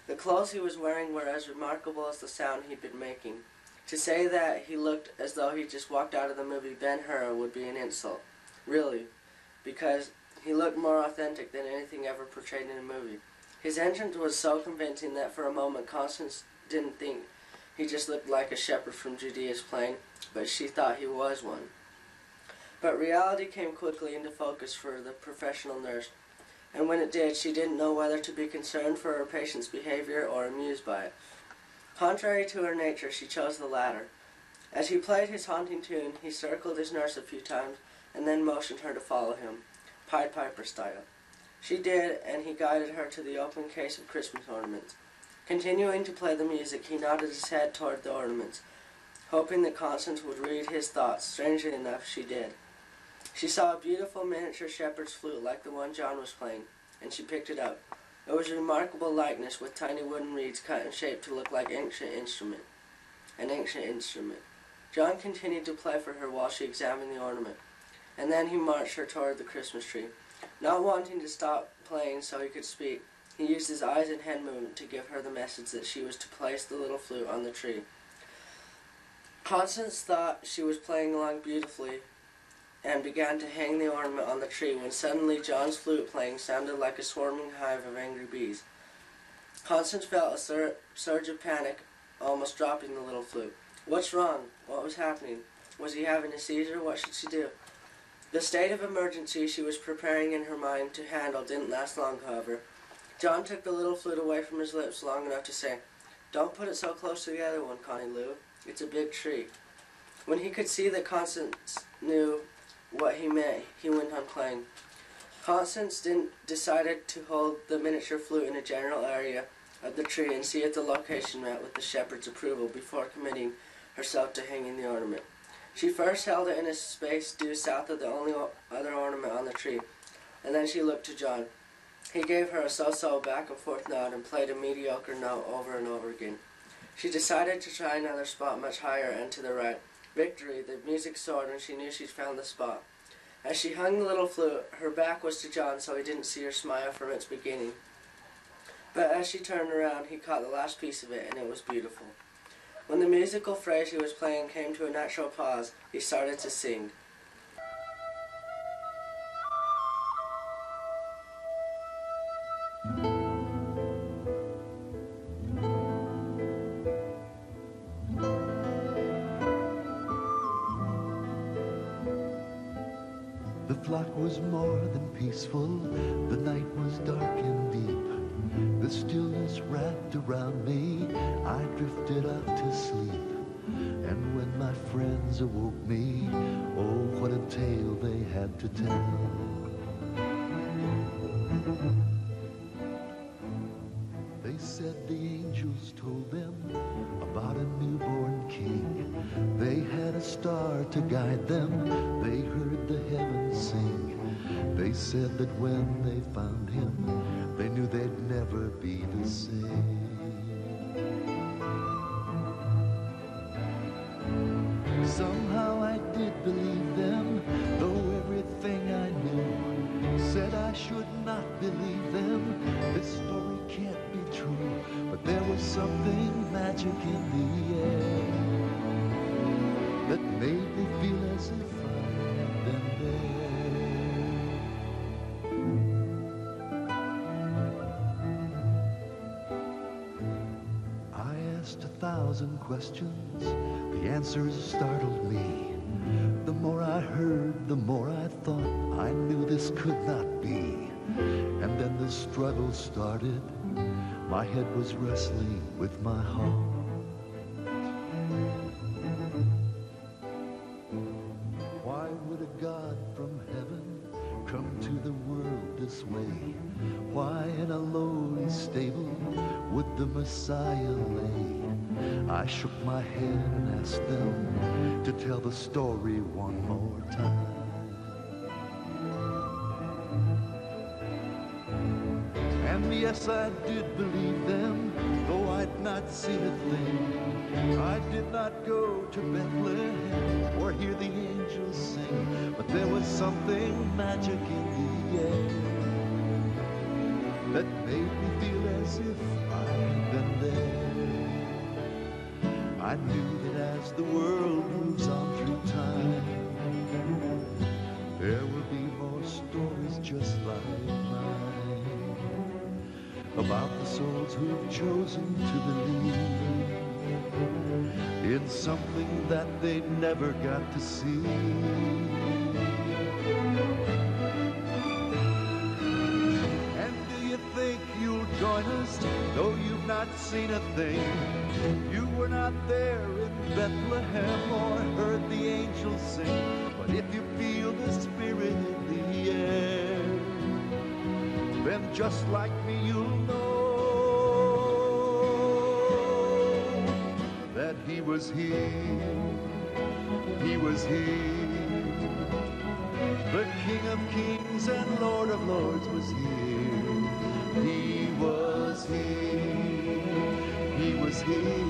The clothes he was wearing were as remarkable as the sound he'd been making. To say that he looked as though he just walked out of the movie Ben-Hur would be an insult, really, because he looked more authentic than anything ever portrayed in a movie. His entrance was so convincing that for a moment Constance didn't think he just looked like a shepherd from Judea's plain, but she thought he was one. But reality came quickly into focus for the professional nurse, and when it did, she didn't know whether to be concerned for her patient's behavior or amused by it. Contrary to her nature, she chose the latter. As he played his haunting tune, he circled his nurse a few times and then motioned her to follow him, Pied Piper style. She did, and he guided her to the open case of Christmas ornaments. Continuing to play the music, he nodded his head toward the ornaments, hoping that Constance would read his thoughts. Strangely enough, she did. She saw a beautiful miniature shepherd's flute like the one John was playing, and she picked it up. It was a remarkable likeness with tiny wooden reeds cut and shaped to look like an ancient instrument. John continued to play for her while she examined the ornament, and then he marched her toward the Christmas tree. Not wanting to stop playing so he could speak, he used his eyes and hand movement to give her the message that she was to place the little flute on the tree. Constance thought she was playing along beautifully and began to hang the ornament on the tree when suddenly John's flute playing sounded like a swarming hive of angry bees. Constance felt a surge of panic, almost dropping the little flute. What's wrong? What was happening? Was he having a seizure? What should she do? The state of emergency she was preparing in her mind to handle didn't last long, however. John took the little flute away from his lips long enough to say, Don't put it so close to the other one, Connie Lou. It's a big tree. When he could see that Constance knew what he meant, he went on playing. Constance decided to hold the miniature flute in a general area of the tree and see if the location met with the shepherd's approval before committing herself to hanging the ornament. She first held it in a space due south of the only other ornament on the tree, and then she looked to John. He gave her a so-so back and forth nod and played a mediocre note over and over again. She decided to try another spot much higher and to the right. Victory, the music soared, and she knew she'd found the spot. As she hung the little flute, her back was to John, so he didn't see her smile from its beginning. But as she turned around, he caught the last piece of it, and it was beautiful. When the musical phrase he was playing came to a natural pause, he started to sing. The flock was more than peaceful, the night was dark and deep. The stillness wrapped around me, I drifted off to sleep. And when my friends awoke me, oh, what a tale they had to tell. They said the angels told them about a newborn king. They had a star to guide them, they heard the heavens sing. They said that when they found him, they knew they'd never be the same. Somehow I did believe them, though everything I knew said I should not believe them. This story can't be true, but there was something magic in the air that made me feel as if I had been there. I asked 1,000 questions, the answers startled me. The more I heard, the more I thought I knew this could not be. And then the struggle started, my head was wrestling with my heart. Why would a God from heaven come to the world this way? Why in a lowly stable would the Messiah lay? I shook my head and asked them to tell the story one more time. And yes, I did believe them, though I'd not seen a thing. I did not go to Bethlehem or hear the angels sing, but there was something magic in the air that made me feel as if I had been there. I knew that as the world moves on through time, there will be more stories just like mine, about the souls who've chosen to believe in something that they never got to see. And do you think you'll join us, though you've not seen a thing? You were not there in Bethlehem or heard the angels sing, but if you feel the Spirit in the air, then just like me you'll know that he was here, he was here. The King of Kings and Lord of Lords was here, he was here, he was here.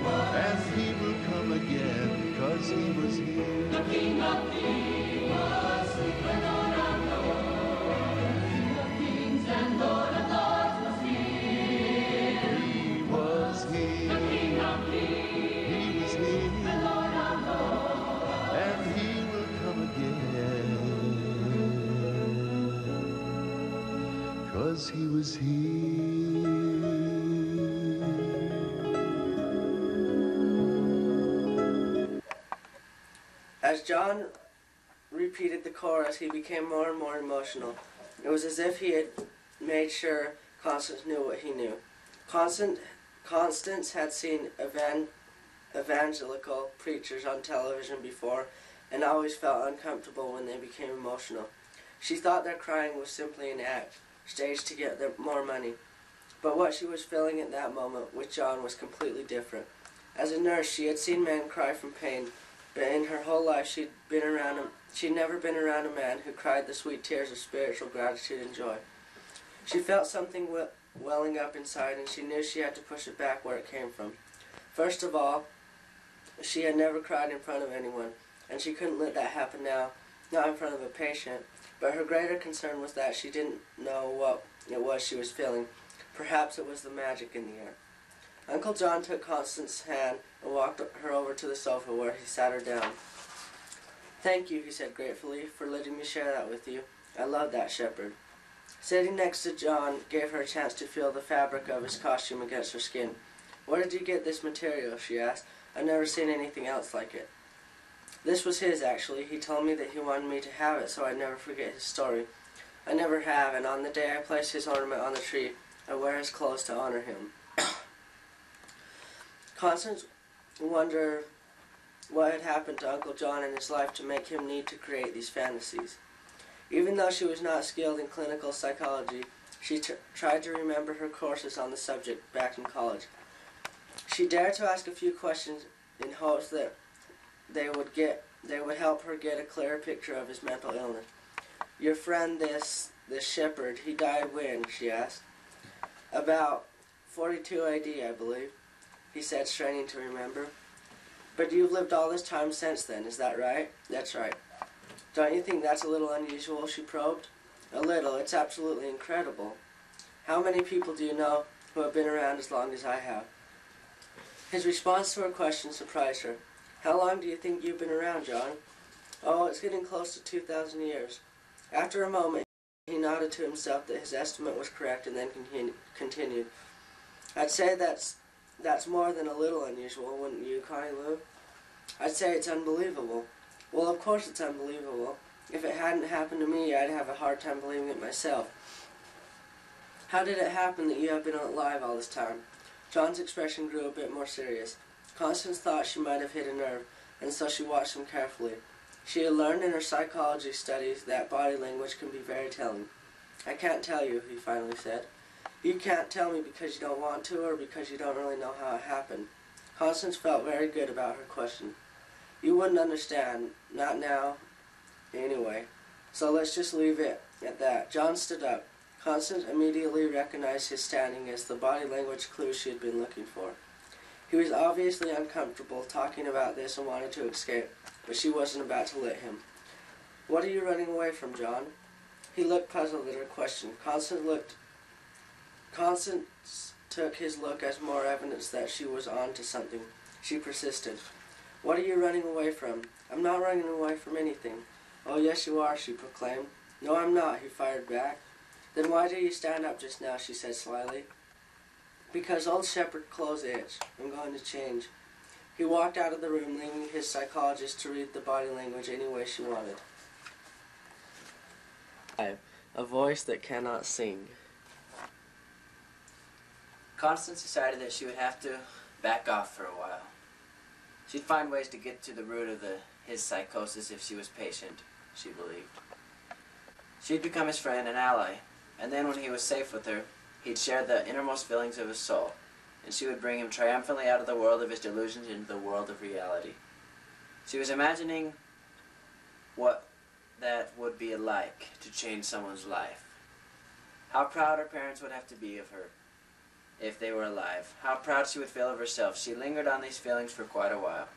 And he will come again, 'cause he was here. The King of Kings was here, the Lord of Lords. King of Kings and Lord of Lords was here. He was here. The King of Kings, He was here. the Lord of Lords. And he will come again, 'cause he was here. As John repeated the chorus, he became more and more emotional. It was as if he had made sure Constance knew what he knew. Constance had seen evangelical preachers on television before and always felt uncomfortable when they became emotional. She thought their crying was simply an act, staged to get them more money. But what she was feeling at that moment with John was completely different. As a nurse, she had seen men cry from pain, but in her whole life she'd never been around a man who cried the sweet tears of spiritual gratitude and joy. She felt something welling up inside, and she knew she had to push it back where it came from. First of all, she had never cried in front of anyone, and she couldn't let that happen now, not in front of a patient. But her greater concern was that she didn't know what it was she was feeling. Perhaps it was the magic in the air. Uncle John took Constance's hand and walked her over to the sofa where he sat her down. "Thank you," he said gratefully, "for letting me share that with you. I love that shepherd." Sitting next to John gave her a chance to feel the fabric of his costume against her skin. "Where did you get this material?" she asked. "I've never seen anything else like it." "This was his, actually. He told me that he wanted me to have it so I'd never forget his story. I never have, and on the day I place his ornament on the tree, I wear his clothes to honor him." Constance wondered what had happened to Uncle John in his life to make him need to create these fantasies. Even though she was not skilled in clinical psychology, she tried to remember her courses on the subject back in college. She dared to ask a few questions in hopes that they would help her get a clearer picture of his mental illness. "Your friend, this shepherd, he died when?" she asked. "About 42 AD, I believe," he said, straining to remember. "But you've lived all this time since then, is that right?" "That's right." "Don't you think that's a little unusual?" she probed. "A little. It's absolutely incredible. How many people do you know who have been around as long as I have?" His response to her question surprised her. "How long do you think you've been around, John?" "Oh, it's getting close to 2,000 years. After a moment, he nodded to himself that his estimate was correct and then continued. "I'd say that's more than a little unusual, wouldn't you, Connie Lou?" "I'd say it's unbelievable." "Well, of course it's unbelievable. If it hadn't happened to me, I'd have a hard time believing it myself." "How did it happen that you have been alive all this time?" John's expression grew a bit more serious. Constance thought she might have hit a nerve, and so she watched him carefully. She had learned in her psychology studies that body language can be very telling. "I can't tell you," he finally said. "You can't tell me because you don't want to or because you don't really know how it happened?" Constance felt very good about her question. "You wouldn't understand, not now, anyway. So let's just leave it at that." John stood up. Constance immediately recognized his standing as the body language clue she had been looking for. He was obviously uncomfortable talking about this and wanted to escape, but she wasn't about to let him. "What are you running away from, John?" He looked puzzled at her question. Constance took his look as more evidence that she was on to something. She persisted. "What are you running away from?" "I'm not running away from anything." "Oh, yes you are," she proclaimed. "No, I'm not," he fired back. "Then why did you stand up just now?" she said slyly. "Because old shepherd clothes itch. I'm going to change." He walked out of the room, leaving his psychologist to read the body language any way she wanted. A voice that cannot sing. Constance decided that she would have to back off for a while. She'd find ways to get to the root of his psychosis if she was patient, she believed. She'd become his friend and ally, and then when he was safe with her, he'd share the innermost feelings of his soul, and she would bring him triumphantly out of the world of his delusions into the world of reality. She was imagining what that would be like to change someone's life. How proud her parents would have to be of her if they were alive. How proud she would feel of herself. She lingered on these feelings for quite a while.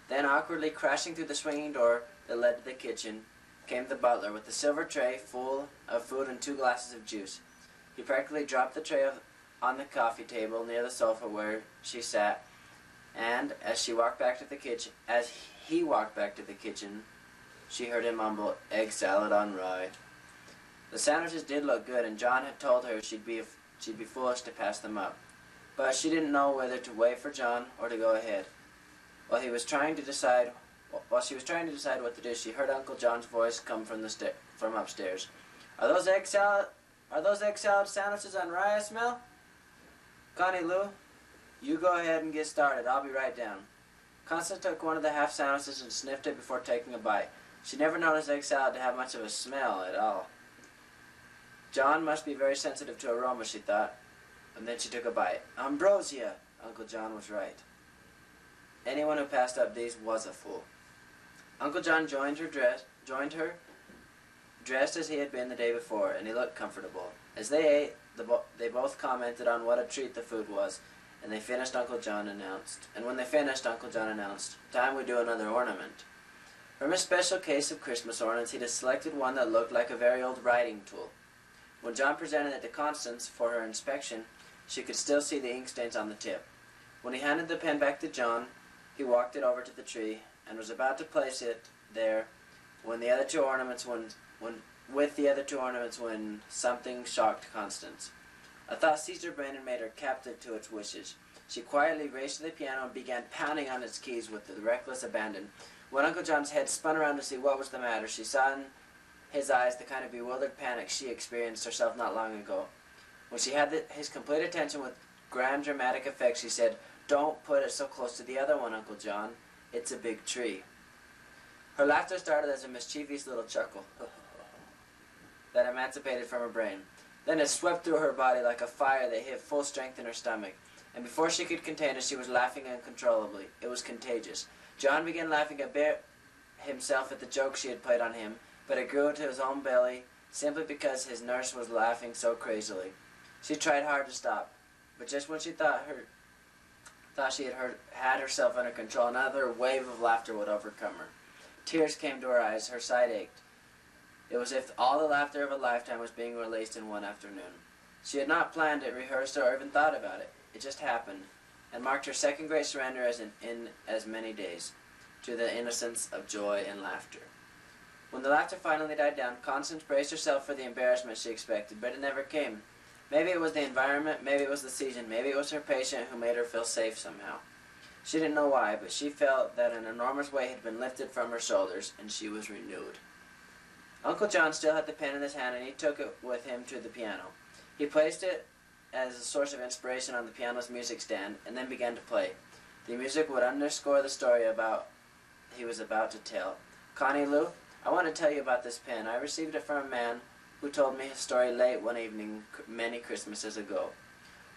Then, awkwardly crashing through the swinging door that led to the kitchen, came the butler with the silver tray full of food and 2 glasses of juice. He practically dropped the tray on the coffee table near the sofa where she sat, and as he walked back to the kitchen, she heard him mumble, "Egg salad on rye." The sandwiches did look good, and John had told her she'd be foolish to pass them up, but she didn't know whether to wait for John or to go ahead. While she was trying to decide what to do, she heard Uncle John's voice come from upstairs. Are those egg salad sandwiches on rye, I smell?" Connie Lou, you go ahead and get started. I'll be right down. Constance took one of the half sandwiches and sniffed it before taking a bite. She never noticed egg salad to have much of a smell at all. John must be very sensitive to aroma, she thought. And then she took a bite. Ambrosia! Uncle John was right. Anyone who passed up these was a fool. Uncle John joined her dressed as he had been the day before, and he looked comfortable. As they ate, they both commented on what a treat the food was, and when they finished, Uncle John announced, "Time we do another ornament." From a special case of Christmas ornaments, he had selected one that looked like a very old writing tool. When John presented it to Constance for her inspection, she could still see the ink stains on the tip. When he handed the pen back to John, he walked it over to the tree and was about to place it there when something shocked Constance. A thought seized her brain and made her captive to its wishes. She quietly raced to the piano and began pounding on its keys with reckless abandon. When Uncle John's head spun around to see what was the matter, she saw in his eyes the kind of bewildered panic she experienced herself not long ago. When she had his complete attention with grand dramatic effect, she said, "Don't put it so close to the other one, Uncle John. It's a big tree." Her laughter started as a mischievous little chuckle that emancipated from her brain. Then it swept through her body like a fire that hit full strength in her stomach, and before she could contain it, she was laughing uncontrollably. It was contagious. John began laughing a bit himself at the joke she had played on him, but it grew into his own belly simply because his nurse was laughing so crazily. She tried hard to stop, but just when she thought she had herself under control, another wave of laughter would overcome her. Tears came to her eyes, her side ached. It was as if all the laughter of a lifetime was being released in one afternoon. She had not planned it, rehearsed it, or even thought about it. It just happened, and marked her second great surrender in as many days, to the innocence of joy and laughter. When the laughter finally died down, Constance braced herself for the embarrassment she expected, but it never came. Maybe it was the environment, maybe it was the season, maybe it was her patient who made her feel safe somehow. She didn't know why, but she felt that an enormous weight had been lifted from her shoulders, and she was renewed. Uncle John still had the pen in his hand, and he took it with him to the piano. He placed it as a source of inspiration on the piano's music stand, and then began to play. The music would underscore the story he was about to tell. "Connie Lou, I want to tell you about this pen. I received it from a man who told me his story late one evening many Christmases ago.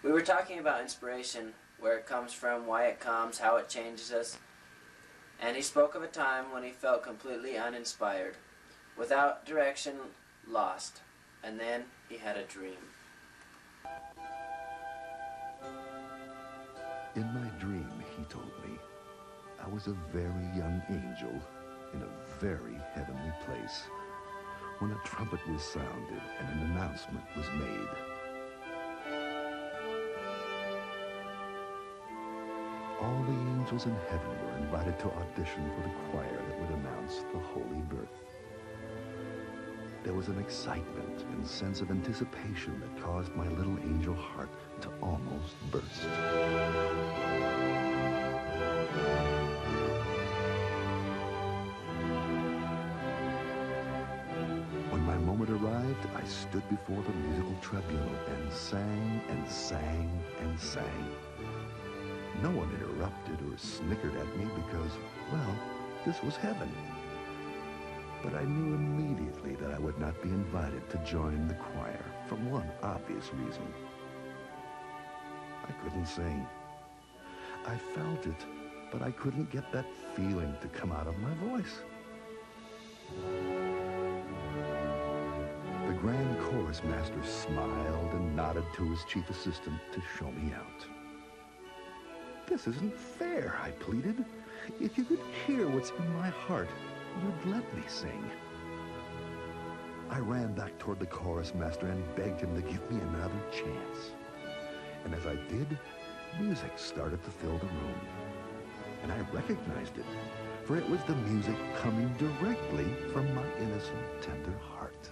We were talking about inspiration, where it comes from, why it comes, how it changes us, and he spoke of a time when he felt completely uninspired, without direction, lost, and then he had a dream." In my dream, he told me, I was a very young angel in a very heavenly place when a trumpet was sounded and an announcement was made. All the angels in heaven were invited to audition for the choir that would announce the holy birth. There was an excitement and sense of anticipation that caused my little angel heart to almost burst. When my moment arrived, I stood before the musical tribunal and sang and sang and sang. No one interrupted or snickered at me because, well, this was heaven. But I knew immediately that I would not be invited to join the choir for one obvious reason. I couldn't sing. I felt it, but I couldn't get that feeling to come out of my voice. The grand chorus master smiled and nodded to his chief assistant to show me out. "This isn't fair," I pleaded. "If you could hear what's in my heart, you'd let me sing." I ran back toward the chorus master and begged him to give me another chance. And as I did, music started to fill the room. And I recognized it, for it was the music coming directly from my innocent, tender heart.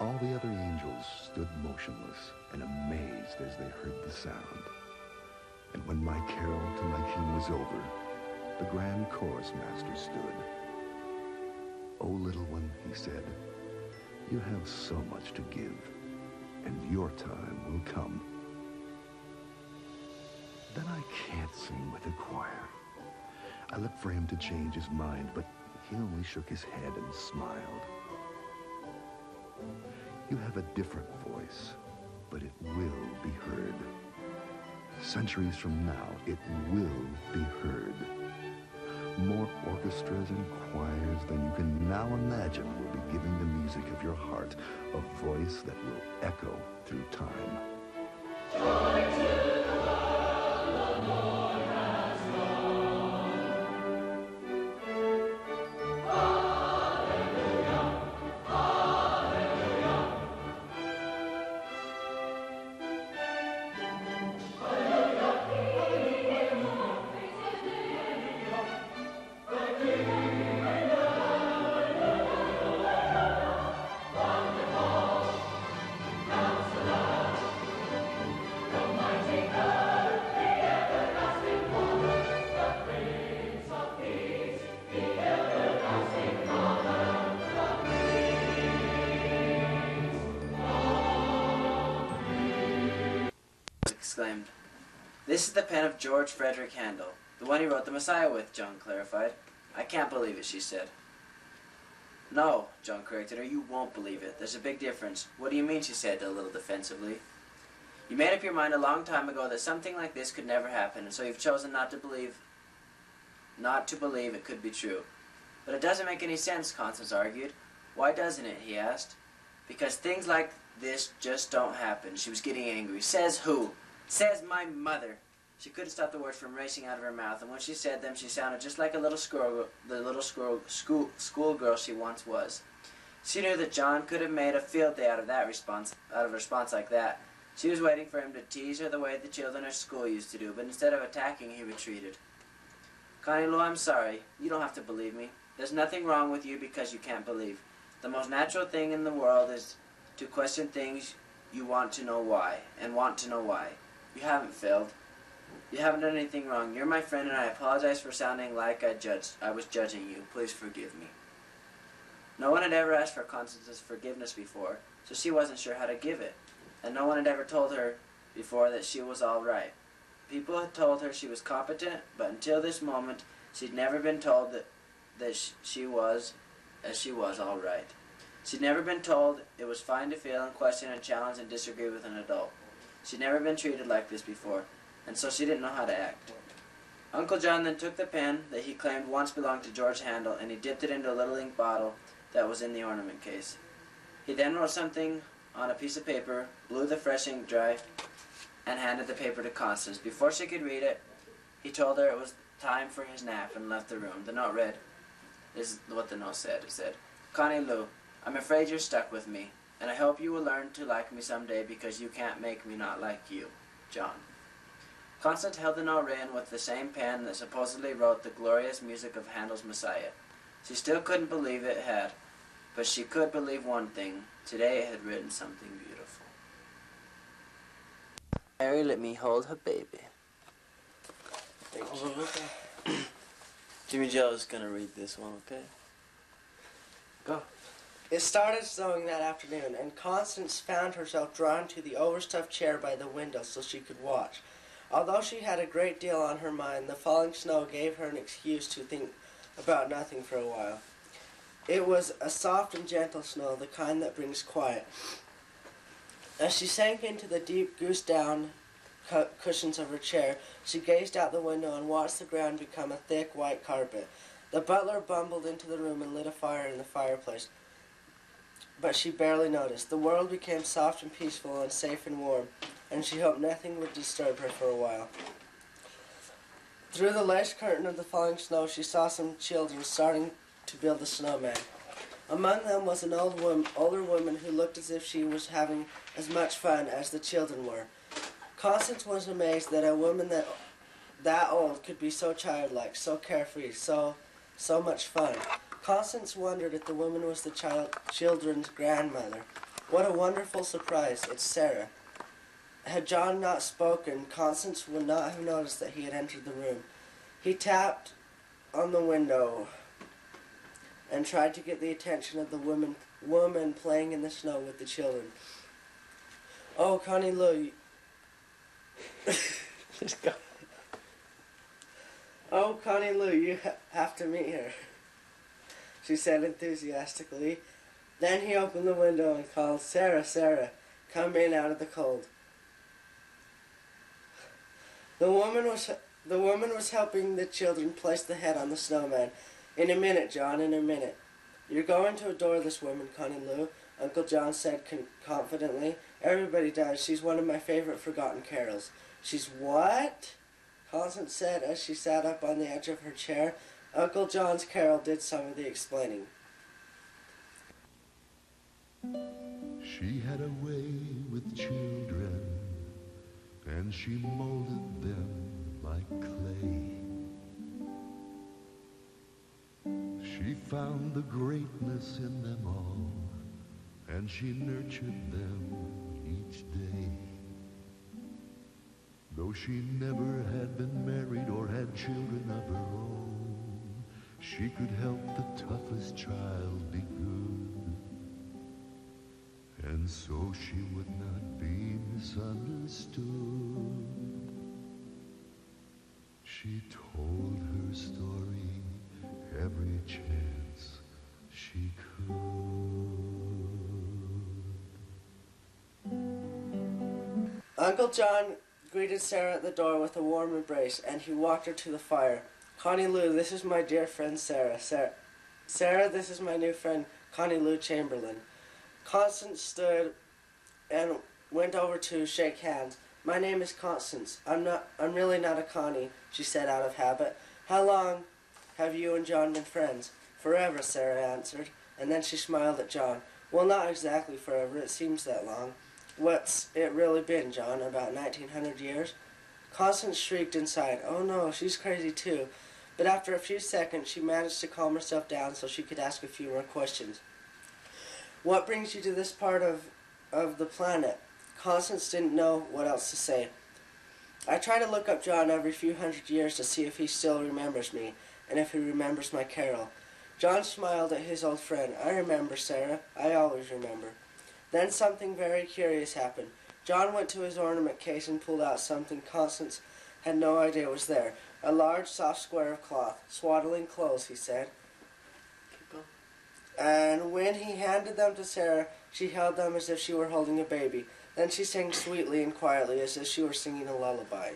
All the other angels stood motionless and amazed as they heard the sound. And when my carol to my king was over, the grand chorus master stood. "O little one," he said, "you have so much to give, and your time will come." Then I can't sing with the choir. I looked for him to change his mind, but he only shook his head and smiled. "You have a different voice, but it will be heard. Centuries from now, it will be heard. More orchestras and choirs than you can now imagine will be giving the music of your heart a voice that will echo through time." Joy to the world, the Lord has come. Hallelujah, hallelujah. Exclaimed. "This is the pen of George Frederick Handel, the one he wrote the Messiah with," John clarified. "I can't believe it," she said. "No," John corrected her, "you won't believe it. There's a big difference." "What do you mean?" she said, a little defensively. "You made up your mind a long time ago that something like this could never happen, and so you've chosen not to believe it could be true." "But it doesn't make any sense," Constance argued. "Why doesn't it?" he asked. "Because things like this just don't happen." She was getting angry. "Says who?" "Says my mother." She couldn't stop the words from racing out of her mouth, and when she said them, she sounded just like schoolgirl she once was. She knew that John could have made a field day out of a response like that. She was waiting for him to tease her the way the children at school used to do, but instead of attacking, he retreated. "Connie Lou, I'm sorry. You don't have to believe me. There's nothing wrong with you because you can't believe. The most natural thing in the world is to question things you want to know why, and want to know why. You haven't failed. You haven't done anything wrong. You're my friend, and I apologize for sounding like I was judging you. Please forgive me." No one had ever asked for Constance's forgiveness before, so she wasn't sure how to give it. And no one had ever told her before that she was all right. People had told her she was competent, but until this moment, she'd never been told that she was all right. She'd never been told it was fine to feel and question and challenge and disagree with an adult. She'd never been treated like this before, and so she didn't know how to act. Uncle John then took the pen that he claimed once belonged to George Handel, and he dipped it into a little ink bottle that was in the ornament case. He then wrote something on a piece of paper, blew the fresh ink dry, and handed the paper to Constance. Before she could read it, he told her it was time for his nap and left the room. The note read, this is what the note said. It said, "Connie Lou, I'm afraid you're stuck with me, and I hope you will learn to like me someday because you can't make me not like you. John." Constance held the note in with the same pen that supposedly wrote the glorious music of Handel's Messiah. She still couldn't believe it had, but she could believe one thing. Today it had written something beautiful. Mary, let me hold her baby. Jimmy Joe's gonna read this one, okay? Go. It started snowing that afternoon, and Constance found herself drawn to the overstuffed chair by the window so she could watch. Although she had a great deal on her mind, the falling snow gave her an excuse to think about nothing for a while. It was a soft and gentle snow, the kind that brings quiet. As she sank into the deep goose-down cushions of her chair, she gazed out the window and watched the ground become a thick white carpet. The butler bumbled into the room and lit a fire in the fireplace, but she barely noticed. The world became soft and peaceful and safe and warm, and she hoped nothing would disturb her for a while. Through the lace curtain of the falling snow, she saw some children starting to build a snowman. Among them was an older woman who looked as if she was having as much fun as the children were. Constance was amazed that a woman that old could be so childlike, so carefree, so much fun. Constance wondered if the woman was the children's grandmother. What a wonderful surprise. It's Sara. Had John not spoken, Constance would not have noticed that he had entered the room. He tapped on the window and tried to get the attention of the woman playing in the snow with the children. Oh, Connie Lou. Just go. Oh, Connie Lou, you have to meet her, she said enthusiastically. Then he opened the window and called, Sara, Sara, come in out of the cold. The woman was helping the children place the head on the snowman. In a minute, John, in a minute. You're going to adore this woman, Connie Lou, Uncle John said confidently. Everybody does. She's one of my favorite forgotten carols. She's what? Constance said as she sat up on the edge of her chair. Uncle John's carol did some of the explaining. She had a way with children, and she molded them like clay. She found the greatness in them all, and she nurtured them each day. Though she never had been married or had children of her own, she could help the toughest child be good, and so she would not be misunderstood. She told her story every chance she could. Uncle John greeted Sara at the door with a warm embrace, and he walked her to the fire. Connie Lou, this is my dear friend Sara. Sara, this is my new friend Connie Lou Chamberlain. Constance stood and went over to shake hands. My name is Constance. I'm really not a Connie, she said out of habit. How long have you and John been friends? Forever, Sara answered, and then she smiled at John. Well, not exactly forever. It seems that long. What's it really been, John? About 1900 years? Constance shrieked inside. Oh no, she's crazy too. But after a few seconds, she managed to calm herself down so she could ask a few more questions. What brings you to this part of the planet? Constance didn't know what else to say. I try to look up John every few hundred years to see if he still remembers me, and if he remembers my carol. John smiled at his old friend. I remember, Sara. I always remember. Then something very curious happened. John went to his ornament case and pulled out something Constance had no idea was there. A large, soft square of cloth. Swaddling clothes, he said. Keep going. And when he handed them to Sara, she held them as if she were holding a baby. Then she sang sweetly and quietly as if she were singing a lullaby.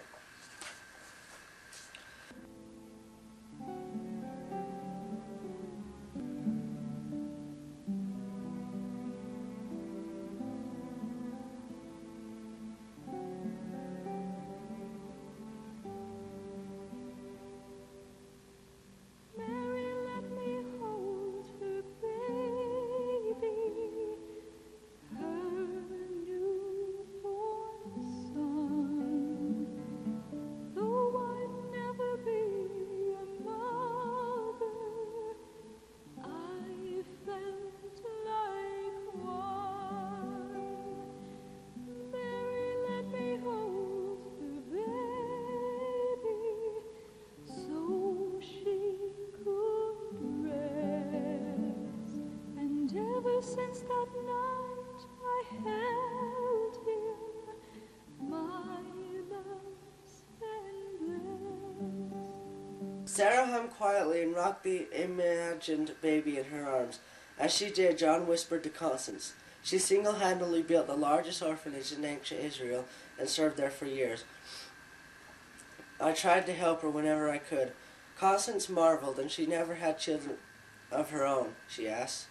Since that night I held him, my love's endless. Sara hummed quietly and rocked the imagined baby in her arms. As she did, John whispered to Constance. She single-handedly built the largest orphanage in ancient Israel and served there for years. I tried to help her whenever I could. Constance marveled, and she never had children of her own, she asked.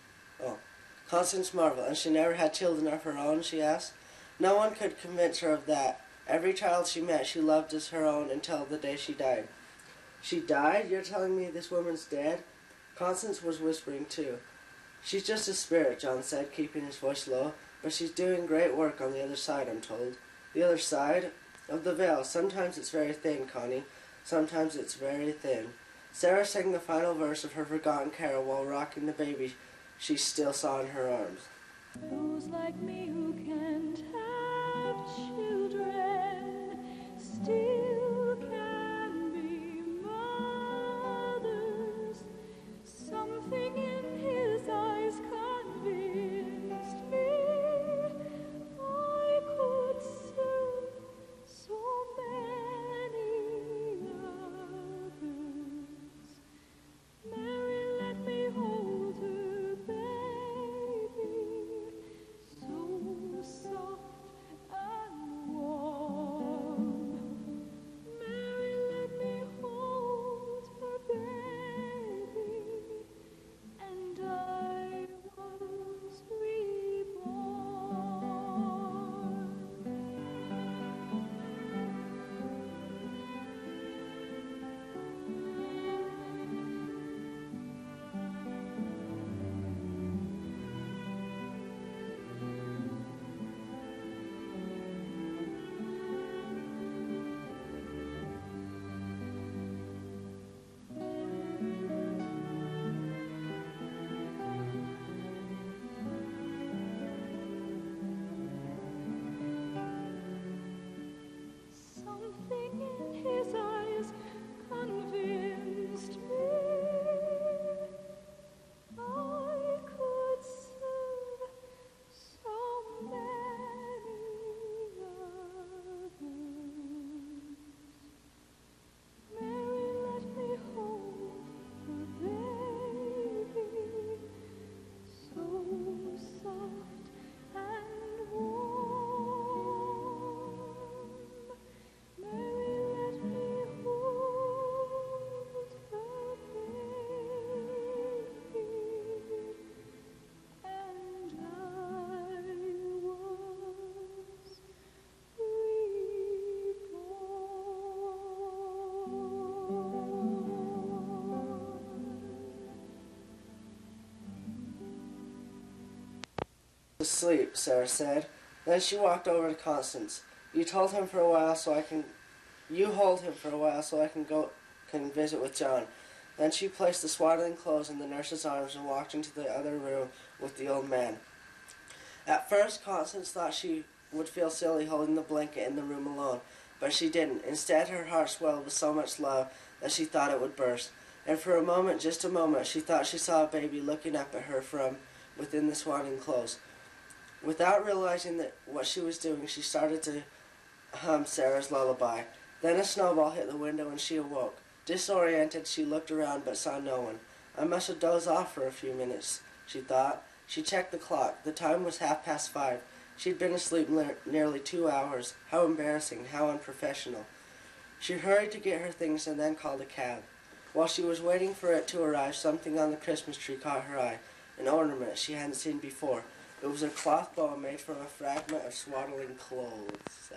Constance marveled, and she never had children of her own, she asked. No one could convince her of that. Every child she met she loved as her own until the day she died. She died? You're telling me this woman's dead? Constance was whispering too. She's just a spirit, John said, keeping his voice low, but she's doing great work on the other side, I'm told. The other side? Of the veil. Sometimes it's very thin, Connie. Sometimes it's very thin. Sara sang the final verse of her forgotten carol while rocking the baby she still saw in her arms. Those like me who can't have children still can be mothers. Something in his eyes convinced me I could serve so many others. Mary, let me hold her baby, so soft and warm. Mary, let me hold her baby, and I was reborn. Something in his eyes convinced me I could serve so many others. Mary, let me hold her baby, so soft and warm. Mary, let me hold her baby, and I was Asleep, Sara said. Then she walked over to Constance. You hold him for a while so I can can visit with John. Then she placed the swaddling clothes in the nurse's arms and walked into the other room with the old man. At first, Constance thought she would feel silly holding the blanket in the room alone, but she didn't. Instead, her heart swelled with so much love that she thought it would burst. And for a moment, just a moment, she thought she saw a baby looking up at her from within the swaddling clothes. Without realizing what she was doing, she started to hum Sara's lullaby. Then a snowball hit the window and she awoke. Disoriented, she looked around but saw no one. I must have dozed off for a few minutes, she thought. She checked the clock. The time was 5:30. She'd been asleep nearly 2 hours. How embarrassing, how unprofessional. She hurried to get her things and then called a cab. While she was waiting for it to arrive, something on the Christmas tree caught her eye, an ornament she hadn't seen before. It was a cloth bow made from a fragment of swaddling clothes.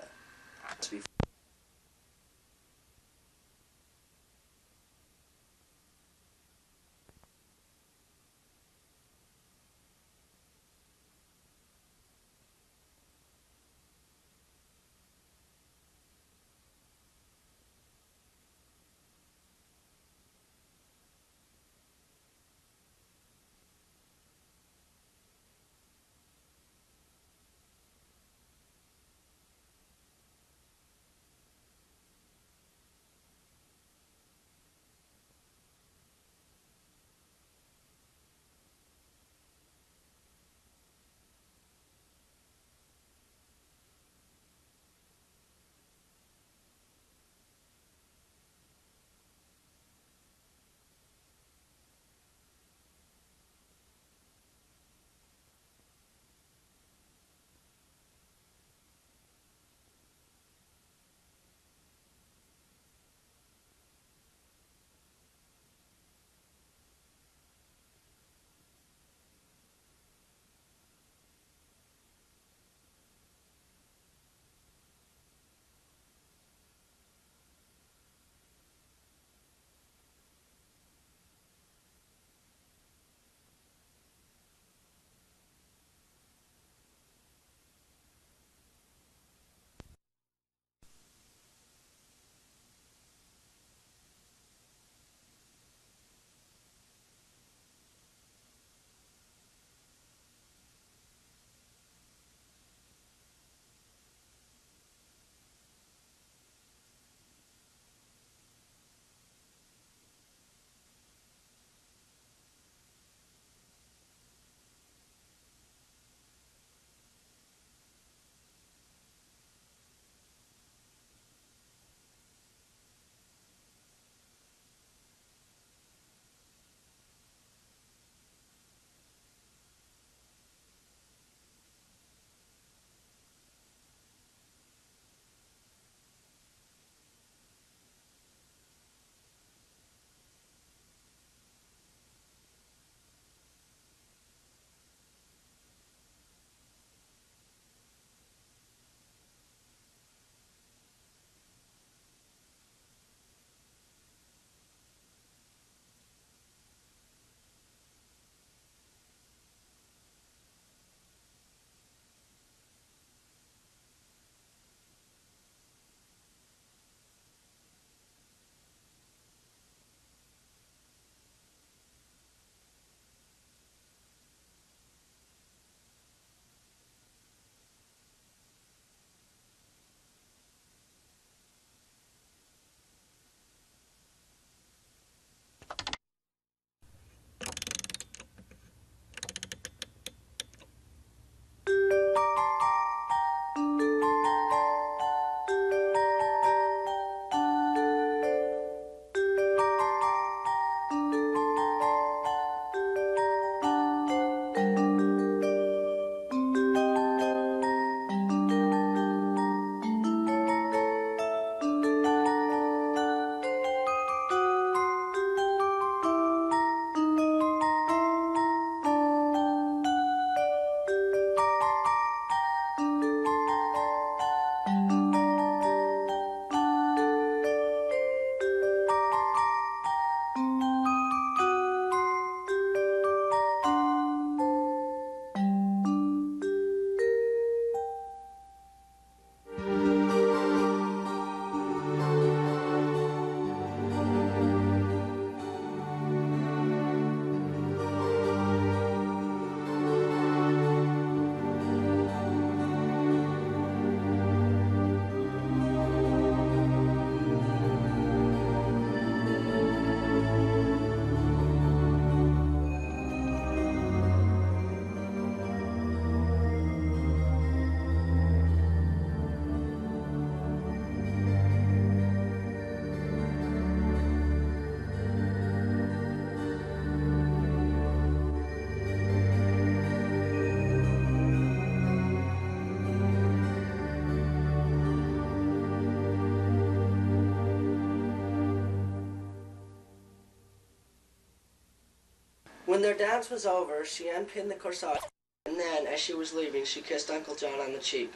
When their dance was over, she unpinned the corsage, and then, as she was leaving, she kissed Uncle John on the cheek.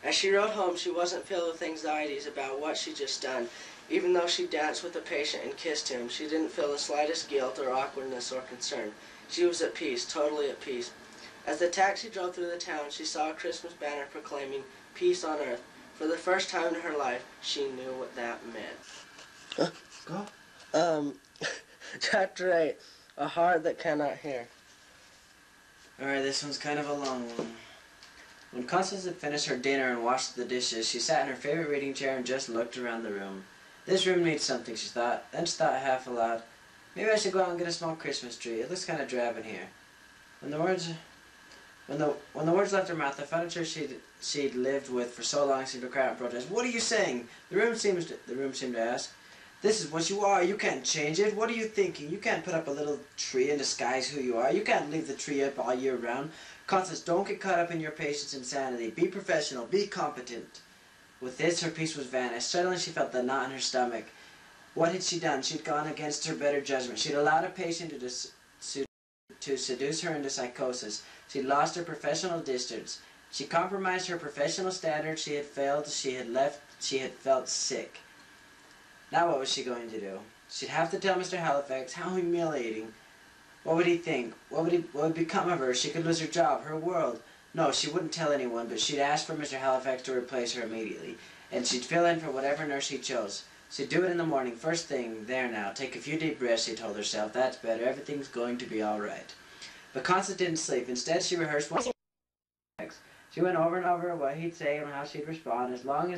As she rode home, she wasn't filled with anxieties about what she'd just done. Even though she danced with the patient and kissed him, she didn't feel the slightest guilt or awkwardness or concern. She was at peace, totally at peace. As the taxi drove through the town, she saw a Christmas banner proclaiming peace on earth. For the first time in her life, she knew what that meant. Go. Chapter 8, A Heart That Cannot Hear. Alright, this one's kind of a long one. When Constance had finished her dinner and washed the dishes, she sat in her favorite reading chair and just looked around the room. This room needs something, she thought. Then she thought half aloud, maybe I should go out and get a small Christmas tree. It looks kind of drab in here. When the words left her mouth, the furniture she'd lived with for so long seemed to cry out in protest. What are you saying? The room seemed to ask. This is what you are. You can't change it. What are you thinking? You can't put up a little tree and disguise who you are. You can't leave the tree up all year round. Constance, don't get caught up in your patient's insanity. Be professional. Be competent. With this, her peace was vanished. Suddenly she felt the knot in her stomach. What had she done? She'd gone against her better judgment. She'd allowed a patient to seduce her into psychosis. She'd lost her professional distance. She compromised her professional standards. She had failed. She had felt sick. Now what was she going to do? She'd have to tell Mr. Halifax. How humiliating. What would he think? What would become of her? She could lose her job, her world. No, she wouldn't tell anyone, but she'd ask for Mr. Halifax to replace her immediately, and she'd fill in for whatever nurse he chose. She'd do it in the morning, first thing. There now, take a few deep breaths, she told herself. That's better. Everything's going to be all right. But Constance didn't sleep. Instead, she rehearsed what she went over and over what he'd say and how she'd respond. As long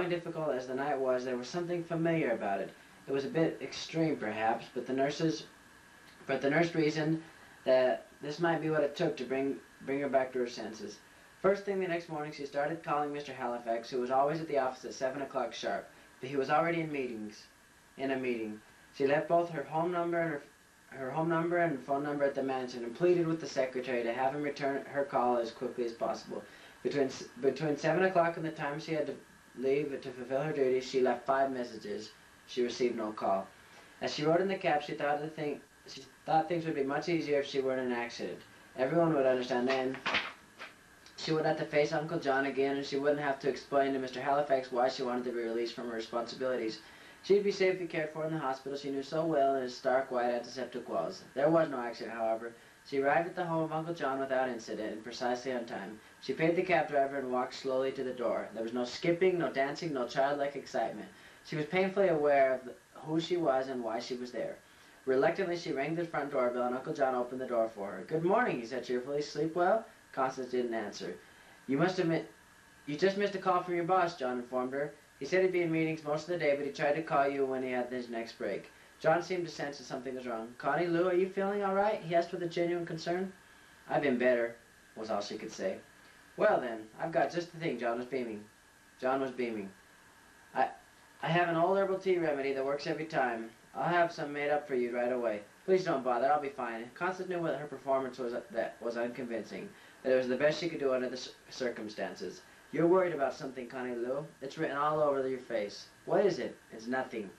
and difficult as the night was, there was something familiar about it. It was a bit extreme, perhaps, but the nurse reasoned that this might be what it took to bring her back to her senses. First thing the next morning, she started calling Mr. Halifax, who was always at the office at 7 o'clock sharp, but he was already in a meeting. She left both her home number and phone number at the mansion and pleaded with the secretary to have him return her call as quickly as possible. Between 7 o'clock and the time she had to leave to fulfill her duties, she left 5 messages. She received no call. As she rode in the cab, she thought things would be much easier if she were in an accident. Everyone would understand then. She would have to face Uncle John again, and she wouldn't have to explain to Mr. Halifax why she wanted to be released from her responsibilities. She'd be safely cared for in the hospital she knew so well in its stark white antiseptic walls. There was no accident, however. She arrived at the home of Uncle John without incident and precisely on time. She paid the cab driver and walked slowly to the door. There was no skipping, no dancing, no childlike excitement. She was painfully aware of who she was and why she was there. Reluctantly, she rang the front doorbell, and Uncle John opened the door for her. "Good morning," he said cheerfully. "Sleep well?" Constance didn't answer. You just missed a call from your boss," John informed her. "He said he'd be in meetings most of the day, but he tried to call you when he had his next break." John seemed to sense that something was wrong. "Connie Lou, are you feeling all right?" he asked with a genuine concern. "I've been better," was all she could say. "Well then, I've got just the thing." John was beaming. I have an old herbal tea remedy that works every time. I'll have some made up for you right away. Please don't bother, I'll be fine." Constance knew that her performance was unconvincing, but it was the best she could do under the circumstances. "You're worried about something, Connie Lou. It's written all over your face." "What is it?" "It's nothing."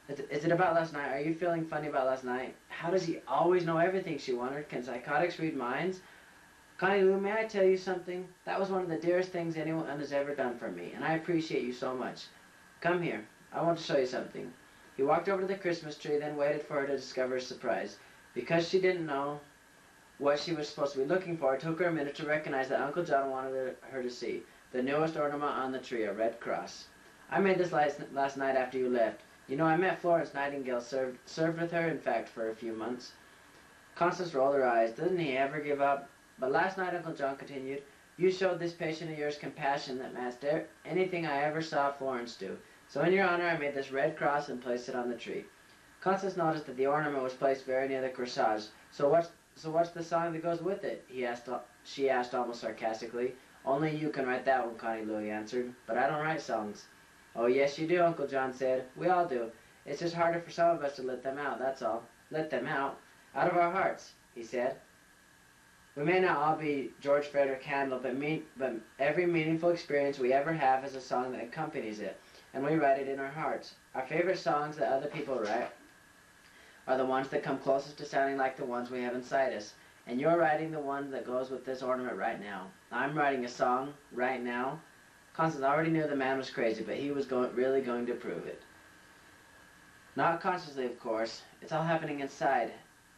Is it about last night? Are you feeling funny about last night?" How does he always know everything, she wondered. Can psychotics read minds? "Connie Lou, may I tell you something? That was one of the dearest things anyone has ever done for me, and I appreciate you so much. Come here. I want to show you something." He walked over to the Christmas tree, then waited for her to discover his surprise. Because she didn't know what she was supposed to be looking for, it took her a minute to recognize that Uncle John wanted her to see the newest ornament on the tree, a red cross. "I made this last night after you left. You know, I met Florence Nightingale, served with her, in fact, for a few months." Constance rolled her eyes. Didn't he ever give up? "But last night," Uncle John continued, "you showed this patient of yours compassion that matched anything I ever saw Florence do. So in your honor, I made this red cross and placed it on the tree." Constance noticed that the ornament was placed very near the corsage. So what's the song that goes with it?" She asked almost sarcastically. "Only you can write that one, Connie Lou," he answered. "But I don't write songs." "Oh, yes, you do," Uncle John said. "We all do. It's just harder for some of us to let them out, that's all." "Let them out?" "Out of our hearts," he said. "We may not all be George Frederick Handel, but every meaningful experience we ever have is a song that accompanies it, and we write it in our hearts. Our favorite songs that other people write are the ones that come closest to sounding like the ones we have inside us. And you're writing the one that goes with this ornament right now. I'm writing a song right now. Constance already knew the man was crazy, but he was really going to prove it. Not consciously, of course. It's all happening inside.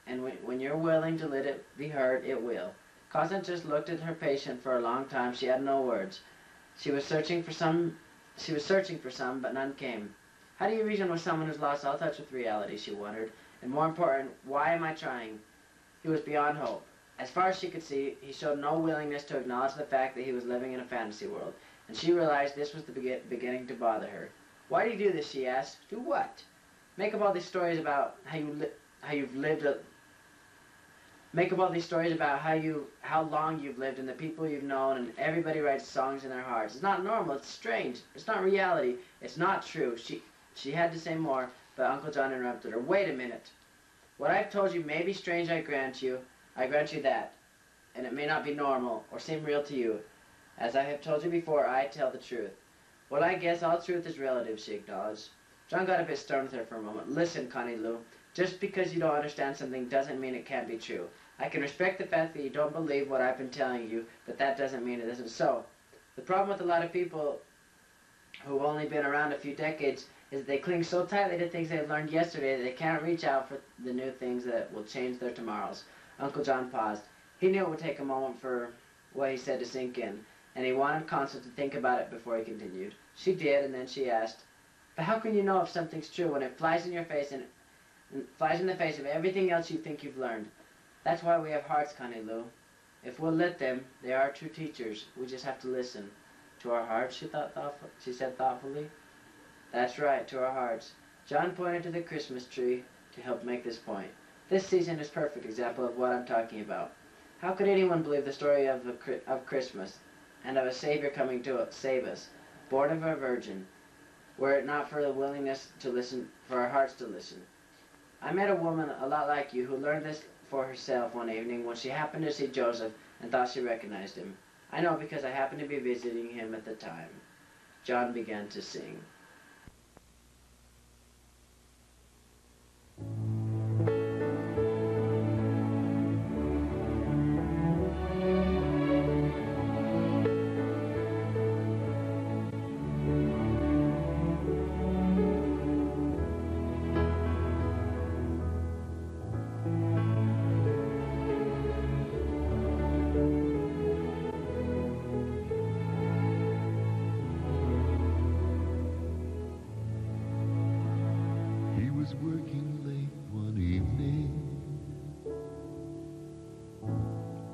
And when you're willing to let it be heard, it will. Constance just looked at her patient for a long time. She had no words. She was searching for some, but none came. How do you reason with someone who's lost all touch with reality, she wondered. And more important, why am I trying? He was beyond hope. As far as she could see, he showed no willingness to acknowledge the fact that he was living in a fantasy world. And she realized this was the beginning to bother her. Why do you do this, she asked. Do what? Make up all these stories about Make up all these stories about how long you've lived and the people you've known, and everybody writes songs in their hearts. It's not normal, it's strange, it's not reality, it's not true. She had to say more, but Uncle John interrupted her. Wait a minute. What I've told you may be strange, I grant you that. And it may not be normal, or seem real to you. As I have told you before, I tell the truth. Well, I guess all truth is relative, she acknowledged. John got a bit stern with her for a moment. Listen, Connie Lou, just because you don't understand something doesn't mean it can't be true. I can respect the fact that you don't believe what I've been telling you, but that doesn't mean it isn't so. The problem with a lot of people who've only been around a few decades is that they cling so tightly to things they've learned yesterday that they can't reach out for the new things that will change their tomorrows. Uncle John paused. He knew it would take a moment for what he said to sink in, and he wanted Constance to think about it before he continued. She did, and then she asked, but how can you know if something's true when it flies in your face and flies in the face of everything else you think you've learned? That's why we have hearts, Connie Lou. If we'll let them, they are true teachers. We just have to listen. To our hearts, she said thoughtfully. That's right, to our hearts. John pointed to the Christmas tree to help make this point. This season is a perfect example of what I'm talking about. How could anyone believe the story of Christmas and of a Savior coming to save us, born of a virgin, were it not for the willingness to listen, for our hearts to listen? I met a woman a lot like you who learned this for herself one evening when she happened to see Joseph and thought she recognized him. I know because I happened to be visiting him at the time. John began to sing.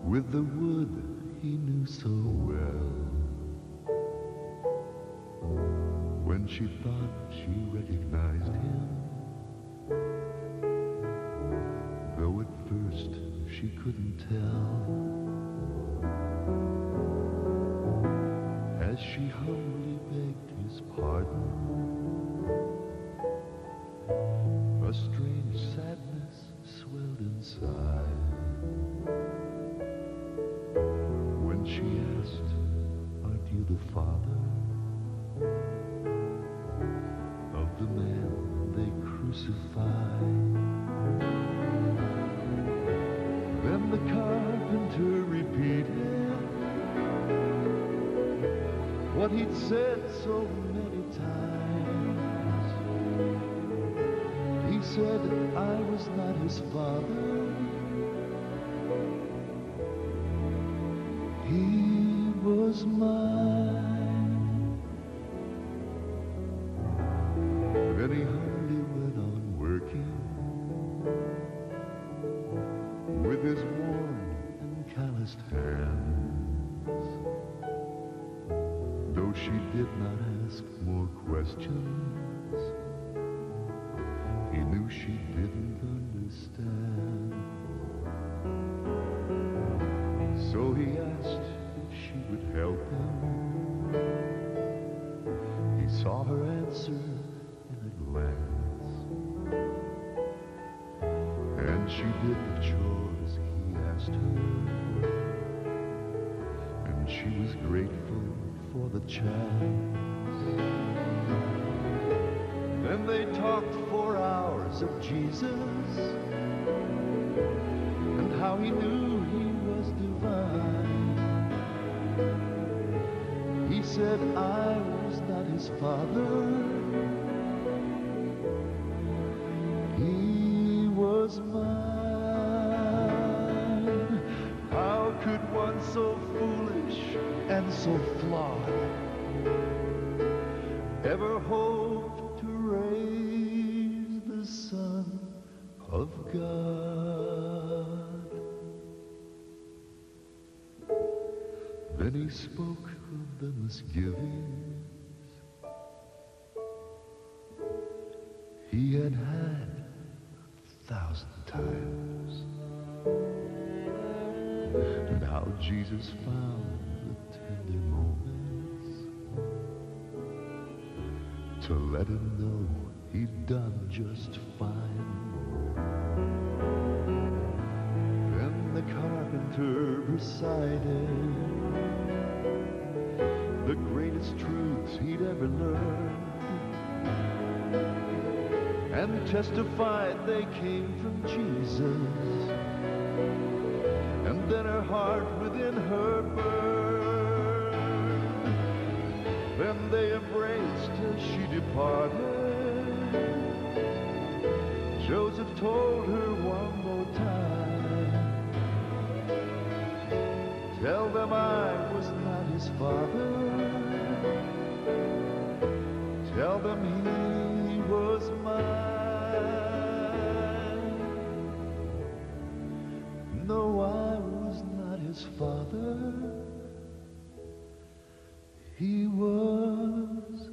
With the wood he knew so well. When she thought she recognized him, though at first she couldn't tell, as she humbly begged his pardon, a strange sadness swelled inside. When she asked, aren't you the father of the man they crucified? Then the carpenter repeated what he'd said so many times. He said, I was not his father. He was mine. Then he hardly went on working with his worn and calloused hands. Though she did not ask more questions, he knew she didn't understand. So he asked if she would help him. He saw her answer in a glance, and she did the chores he asked her, and she was grateful for the chance. Then they talked for hours promise of Jesus and how he knew he was divine. He said, I was not his father, he was mine. How could one so foolish and so flawed ever hope to raise the Son of God? Then he spoke of the misgivings he had had 1,000 times, and how Jesus found the tender moments to let him know he'd done just fine. Then the carpenter recited the greatest truths he'd ever learned, and testified they came from Jesus. And then her heart within her burned. Then they embraced as she departed. Joseph told her one more time, tell them I was not his father. Tell them he was mine. No, I was not his father. He was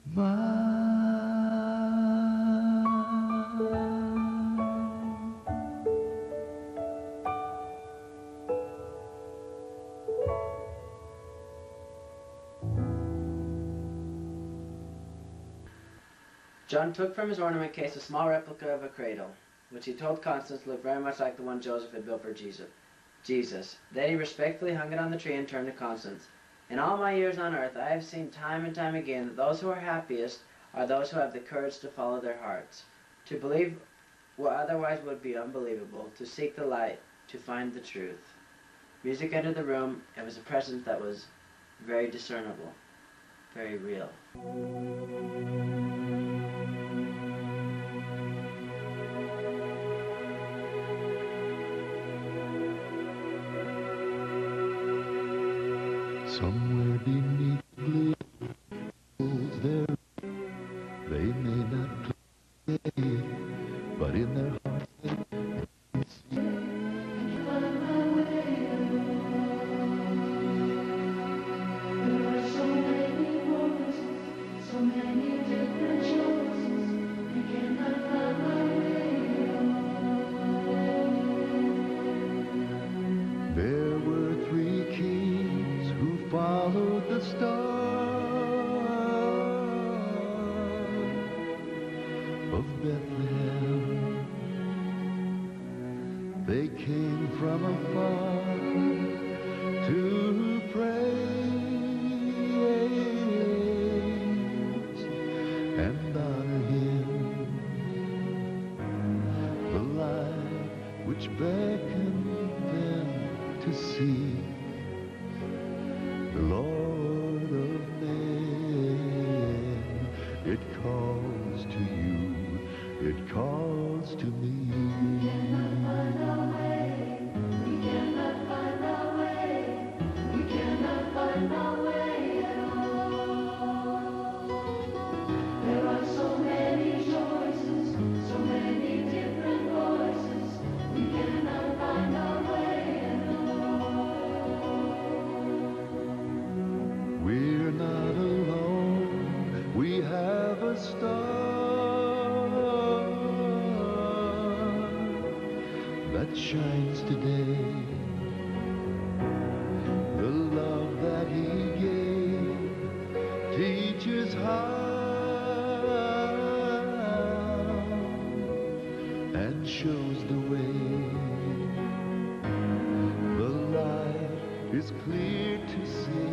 mine. John took from his ornament case a small replica of a cradle, which he told Constance looked very much like the one Joseph had built for Jesus. Then he respectfully hung it on the tree and turned to Constance. In all my years on earth, I have seen time and time again that those who are happiest are those who have the courage to follow their hearts, to believe what otherwise would be unbelievable, to seek the light, to find the truth. Music entered the room. It was a presence that was very discernible, very real. Somewhere beneath the clouds there, they may not play, but in their hearts they can see. There are so many voices, so many different choices. I cannot find my way home. There were 3 kings who followed the star of Bethlehem. They came from afar to praise and honor him, the light which beckoned them to see the Lord of men. It calls to you, it calls to me. We cannot find our way. We cannot find our way at all. There are so many choices, so many different voices. We cannot find our way at all. We're not alone, we have a star that shines today. The love that he gave teaches how and shows the way. The light is clear to see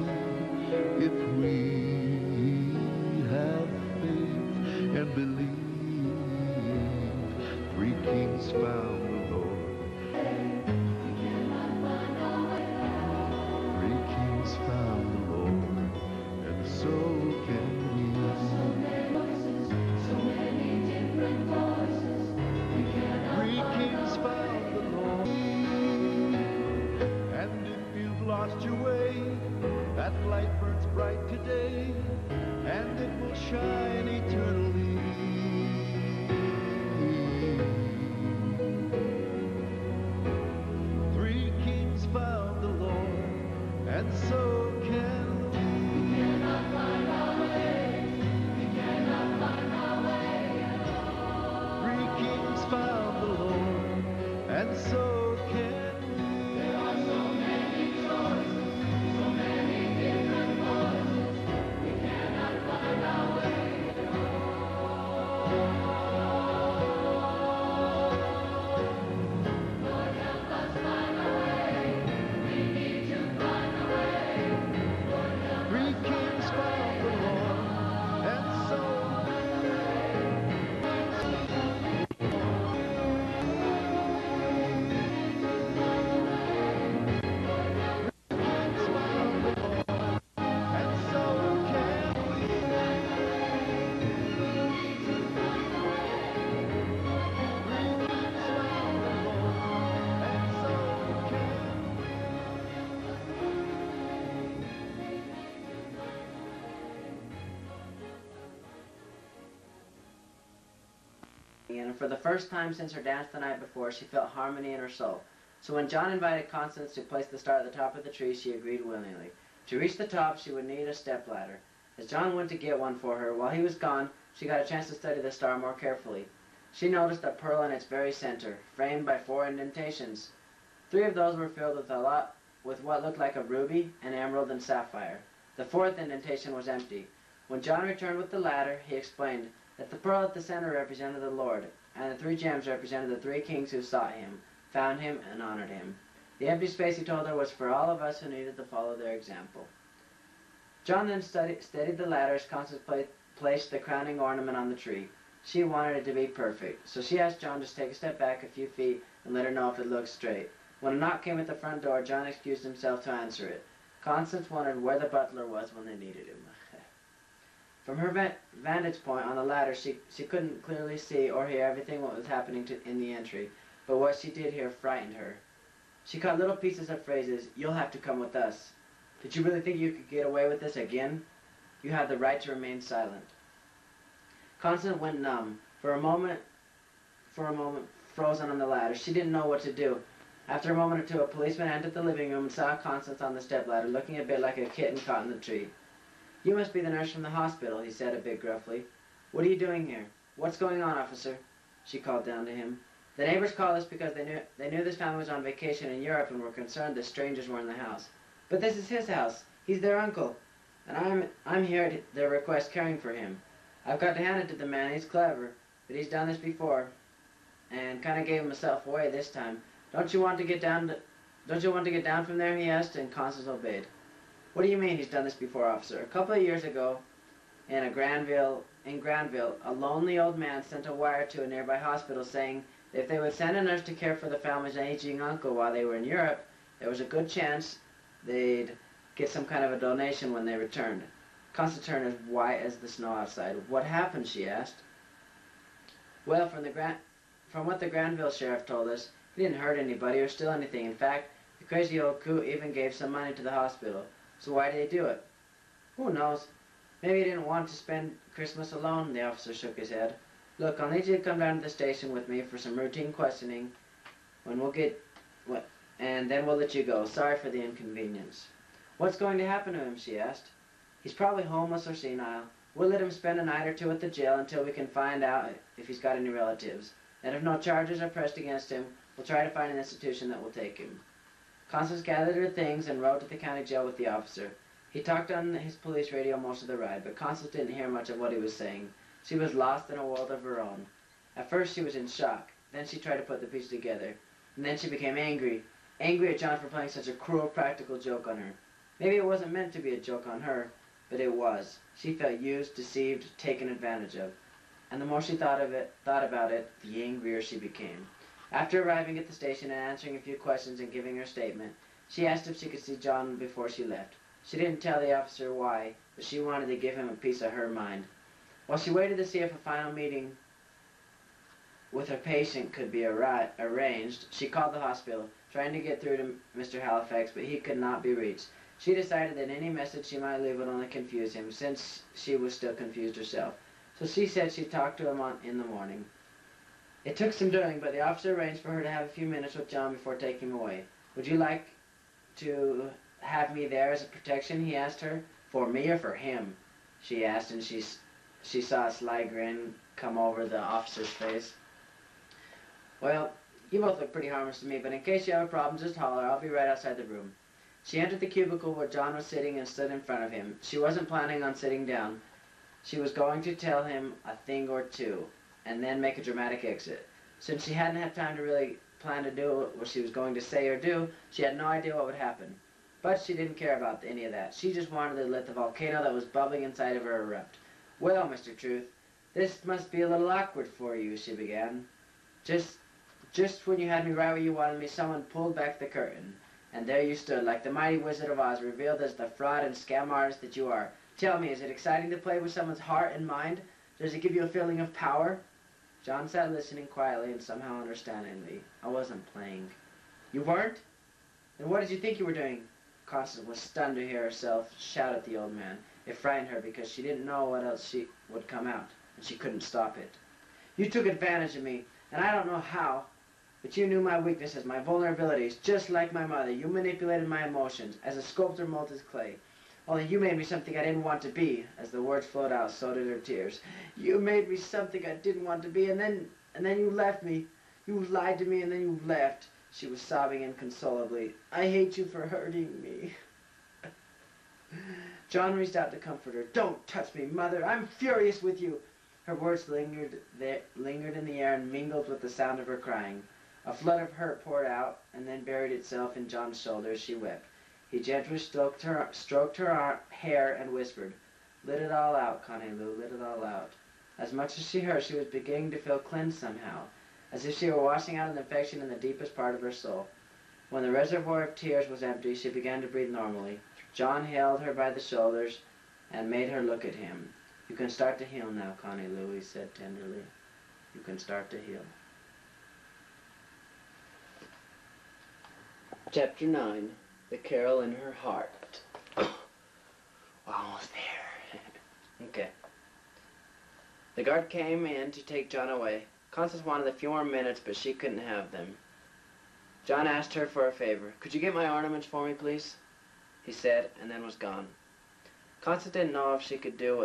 if we have faith and believe. kings found the Lord. Three kings found the Lord, and so can we. Three kings found the Lord. And if you've lost your way, that light burns bright today, and it will shine eternally. Three kings found the Lord, and so can we. We cannot find our way. We cannot find our way at all. Three kings found the Lord, and so can we. There are so many choices, so many different voices. We cannot find our way at all. Lord, help us find a way. We need to find a way. Lord, help Three kings found the Lord, and so And for the first time since her dance the night before, she felt harmony in her soul. So when John invited Constance to place the star at the top of the tree, she agreed willingly. To reach the top, she would need a stepladder. As John went to get one for her, while he was gone, she got a chance to study the star more carefully. She noticed a pearl in its very center, framed by 4 indentations. 3 of those were filled with what looked like a ruby, an emerald, and sapphire. The 4th indentation was empty. When John returned with the ladder, he explained that the pearl at the center represented the Lord, and the 3 gems represented the 3 kings who sought him, found him, and honored him. The empty space, he told her, was for all of us who needed to follow their example. John then steadied the ladder as Constance placed the crowning ornament on the tree. She wanted it to be perfect, so she asked John to take a step back a few feet and let her know if it looked straight. When a knock came at the front door, John excused himself to answer it. Constance wondered where the butler was when they needed him. From her vantage point on the ladder, she couldn't clearly see or hear everything what was happening in the entry, but what she did hear frightened her. She caught little pieces of phrases. "You'll have to come with us." "Did you really think you could get away with this again?" "You have the right to remain silent." Constance went numb. For a moment, frozen on the ladder. She didn't know what to do. After a moment or two, a policeman entered the living room and saw Constance on the stepladder, looking a bit like a kitten caught in the tree. "You must be the nurse from the hospital," he said a bit gruffly. "What are you doing here?" "What's going on, officer?" she called down to him. "The neighbors called us because they knew this family was on vacation in Europe and were concerned that strangers were in the house." "But this is his house. He's their uncle. And I'm here at their request caring for him. I've got to hand it to the man. He's clever, but he's done this before and kind of gave himself away this time. Don't you want to get down from there?" he asked, and Constance obeyed. "What do you mean he's done this before, officer?" "A couple of years ago, in Granville, a lonely old man sent a wire to a nearby hospital saying that if they would send a nurse to care for the family's aging uncle while they were in Europe, there was a good chance they'd get some kind of a donation when they returned." Constance turned as white as the snow outside. "What happened?" she asked. "Well, from what the Granville sheriff told us, he didn't hurt anybody or steal anything. In fact, the crazy old coot even gave some money to the hospital. So why did he do it?" "Who knows? Maybe he didn't want to spend Christmas alone." The officer shook his head. "Look, I'll need you to come down to the station with me for some routine questioning and then we'll let you go. Sorry for the inconvenience." "What's going to happen to him?" she asked. "He's probably homeless or senile. We'll let him spend a night or two at the jail until we can find out if he's got any relatives. And if no charges are pressed against him, we'll try to find an institution that will take him." Constance gathered her things and rode to the county jail with the officer. He talked on his police radio most of the ride, but Constance didn't hear much of what he was saying. She was lost in a world of her own. At first she was in shock. Then she tried to put the pieces together. And then she became angry at John for playing such a cruel practical joke on her. Maybe it wasn't meant to be a joke on her, but it was. She felt used, deceived, taken advantage of. and the more she thought about it, the angrier she became. After arriving at the station and answering a few questions and giving her statement, she asked if she could see John before she left. She didn't tell the officer why, but she wanted to give him a piece of her mind. While she waited to see if a final meeting with her patient could be arranged, she called the hospital, trying to get through to Mr. Halifax, but he could not be reached. She decided that any message she might leave would only confuse him, since she was still confused herself. So she said she'd talk to him in the morning. It took some doing, but the officer arranged for her to have a few minutes with John before taking him away. "Would you like to have me there as a protection?" he asked her. "For me or for him?" she asked, and she saw a sly grin come over the officer's face. "Well, you both look pretty harmless to me, but in case you have a problem, just holler. I'll be right outside the room." She entered the cubicle where John was sitting and stood in front of him. She wasn't planning on sitting down. She was going to tell him a thing or two, and then make a dramatic exit. Since she hadn't had time to really plan to do what she was going to say or do, she had no idea what would happen. But she didn't care about any of that. She just wanted to let the volcano that was bubbling inside of her erupt. "Well, Mr. Truth, this must be a little awkward for you," she began. Just when you had me right where you wanted me, someone pulled back the curtain. And there you stood, like the mighty Wizard of Oz, revealed as the fraud and scam artist that you are. Tell me, is it exciting to play with someone's heart and mind? Does it give you a feeling of power? John sat listening quietly and somehow understandingly. "I wasn't playing." "You weren't? Then what did you think you were doing?" Constance was stunned to hear herself shout at the old man. It frightened her because she didn't know what else would come out, and she couldn't stop it. "You took advantage of me, and I don't know how. But you knew my weaknesses, my vulnerabilities, just like my mother. You manipulated my emotions, as a sculptor molds his clay. Only you made me something I didn't want to be." As the words flowed out, so did her tears. "You made me something I didn't want to be, and then you left me. You lied to me, and then you left." She was sobbing inconsolably. "I hate you for hurting me." John reached out to comfort her. "Don't touch me, Mother. I'm furious with you." Her words lingered in the air and mingled with the sound of her crying. A flood of hurt poured out and then buried itself in John's shoulder as she wept. He gently stroked her hair and whispered, "Let it all out, Connie Lou, let it all out." As much as she heard, she was beginning to feel cleansed somehow, as if she were washing out an infection in the deepest part of her soul. When the reservoir of tears was empty, she began to breathe normally. John held her by the shoulders and made her look at him. "You can start to heal now, Connie Lou," he said tenderly. "You can start to heal." Chapter 9. The Carol in Her Heart. Almost there. Okay. The guard came in to take John away. Constance wanted a few more minutes, but she couldn't have them. John asked her for a favor. "Could you get my ornaments for me, please?" he said, and then was gone. Constance didn't know if she could do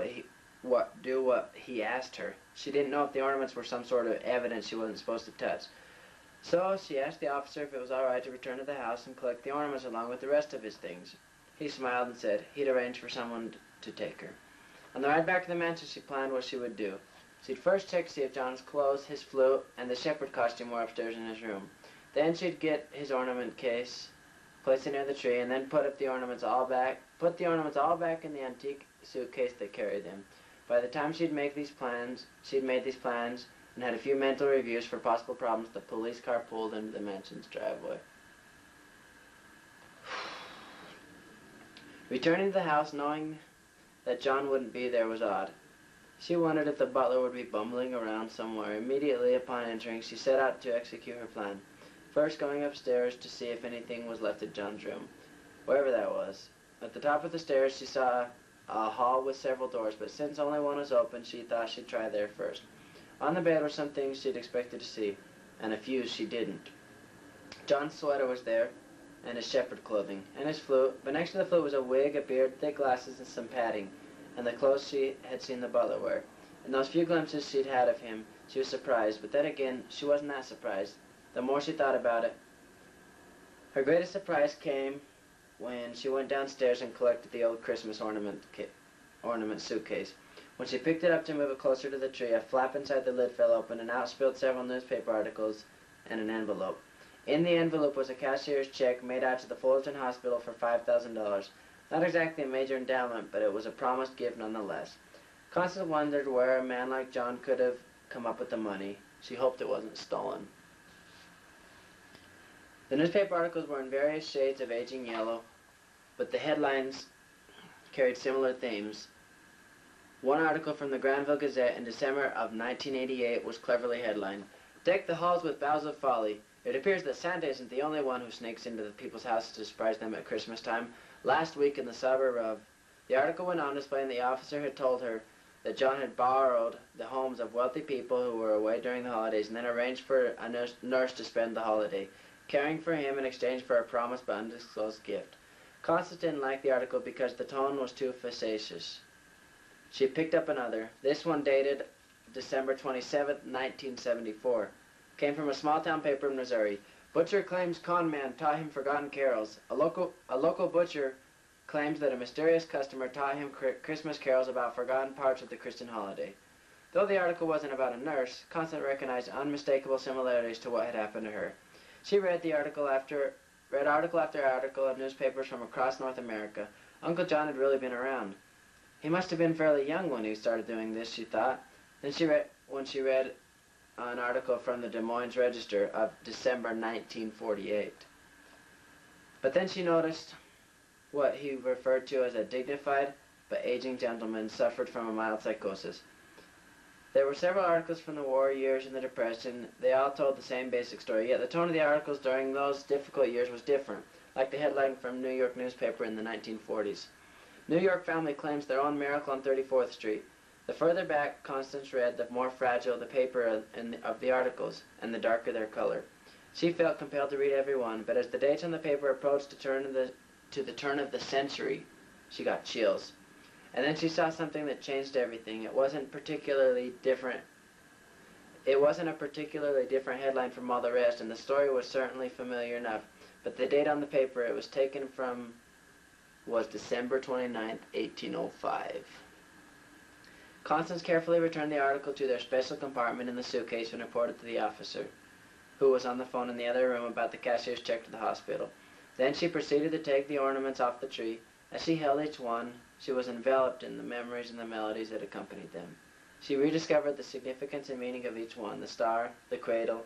what he asked her. She didn't know if the ornaments were some sort of evidence she wasn't supposed to touch. So she asked the officer if it was all right to return to the house and collect the ornaments along with the rest of his things. He smiled and said he'd arrange for someone to take her. On the ride back to the mansion, she planned what she would do. She'd first check to see if John's clothes, his flute, and the shepherd costume were upstairs in his room. Then she'd get his ornament case, place it near the tree, and then put the ornaments all back in the antique suitcase that carried them. By the time she'd made these plans and had a few mental reviews for possible problems, the police car pulled into the mansion's driveway. Returning to the house, knowing that John wouldn't be there, was odd. She wondered if the butler would be bumbling around somewhere. Immediately upon entering, she set out to execute her plan. First going upstairs to see if anything was left at John's room, wherever that was. At the top of the stairs, she saw a hall with several doors, but since only one was open, she thought she'd try there first. On the bed were some things she'd expected to see, and a few she didn't. John's sweater was there, and his shepherd clothing, and his flute, but next to the flute was a wig, a beard, thick glasses, and some padding, and the clothes she had seen the butler wear. In those few glimpses she'd had of him, she was surprised, but then again, she wasn't that surprised. The more she thought about it, her greatest surprise came when she went downstairs and collected the old Christmas ornament suitcase. When she picked it up to move it closer to the tree, a flap inside the lid fell open and out spilled several newspaper articles and an envelope. In the envelope was a cashier's check made out to the Fullerton Hospital for $5,000. Not exactly a major endowment, but it was a promised gift nonetheless. Constance wondered where a man like John could have come up with the money. She hoped it wasn't stolen. The newspaper articles were in various shades of aging yellow, but the headlines carried similar themes. One article from the Granville Gazette in December of 1988 was cleverly headlined, "Deck the halls with boughs of folly. It appears that Santa isn't the only one who sneaks into the people's houses to surprise them at Christmas time. Last week in the suburb of..." The article went on to explain the officer had told her that John had borrowed the homes of wealthy people who were away during the holidays and then arranged for a nurse to spend the holiday, caring for him in exchange for a promised but undisclosed gift. Constance didn't like the article because the tone was too facetious. She picked up another. This one dated December 27, 1974. Came from a small-town paper in Missouri. Butcher claims con man taught him forgotten carols. A local butcher claims that a mysterious customer taught him Christmas carols about forgotten parts of the Christian holiday. Though the article wasn't about a nurse, Constance recognized unmistakable similarities to what had happened to her. She read article after article of newspapers from across North America. Uncle John had really been around. He must have been fairly young when he started doing this, she thought. Then when she read an article from the Des Moines Register of December 1948. But then she noticed what he referred to as a dignified but aging gentleman suffered from a mild psychosis. There were several articles from the war years and the Depression. They all told the same basic story, yet the tone of the articles during those difficult years was different, like the headline from New York newspaper in the 1940s. New York family claims their own miracle on 34th Street. The further back Constance read, the more fragile the paper of the articles, and the darker their color. She felt compelled to read every one, but as the dates on the paper approached the turn of the century, she got chills. And then she saw something that changed everything. It wasn't a particularly different headline from all the rest, and the story was certainly familiar enough. But the date on the paper it was taken from was December 29th, 1805. Constance carefully returned the article to their special compartment in the suitcase and reported to the officer, who was on the phone in the other room about the cashier's check to the hospital. Then she proceeded to take the ornaments off the tree. As she held each one, she was enveloped in the memories and the melodies that accompanied them. She rediscovered the significance and meaning of each one: the star, the cradle,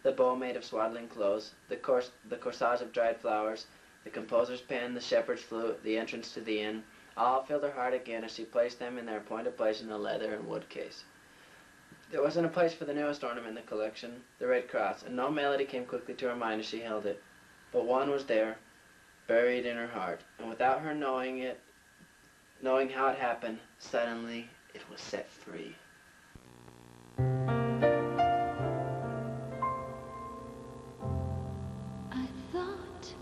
the bow made of swaddling clothes, the corsage of dried flowers, the composer's pen, the shepherd's flute, the entrance to the inn. All filled her heart again as she placed them in their appointed place in the leather and wood case. There wasn't a place for the newest ornament in the collection, the red cross, and no melody came quickly to her mind as she held it. But one was there, buried in her heart, and without her knowing how it happened, suddenly it was set free. I thought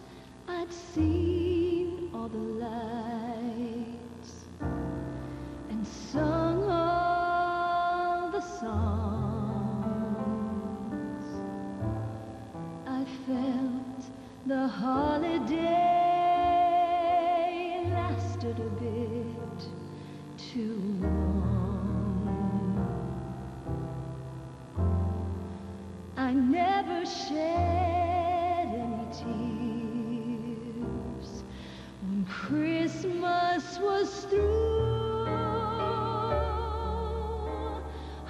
I'd seen all the lights and sung all the songs. I felt the holiday lasted a bit too long. I never shed any tears when Christmas was through,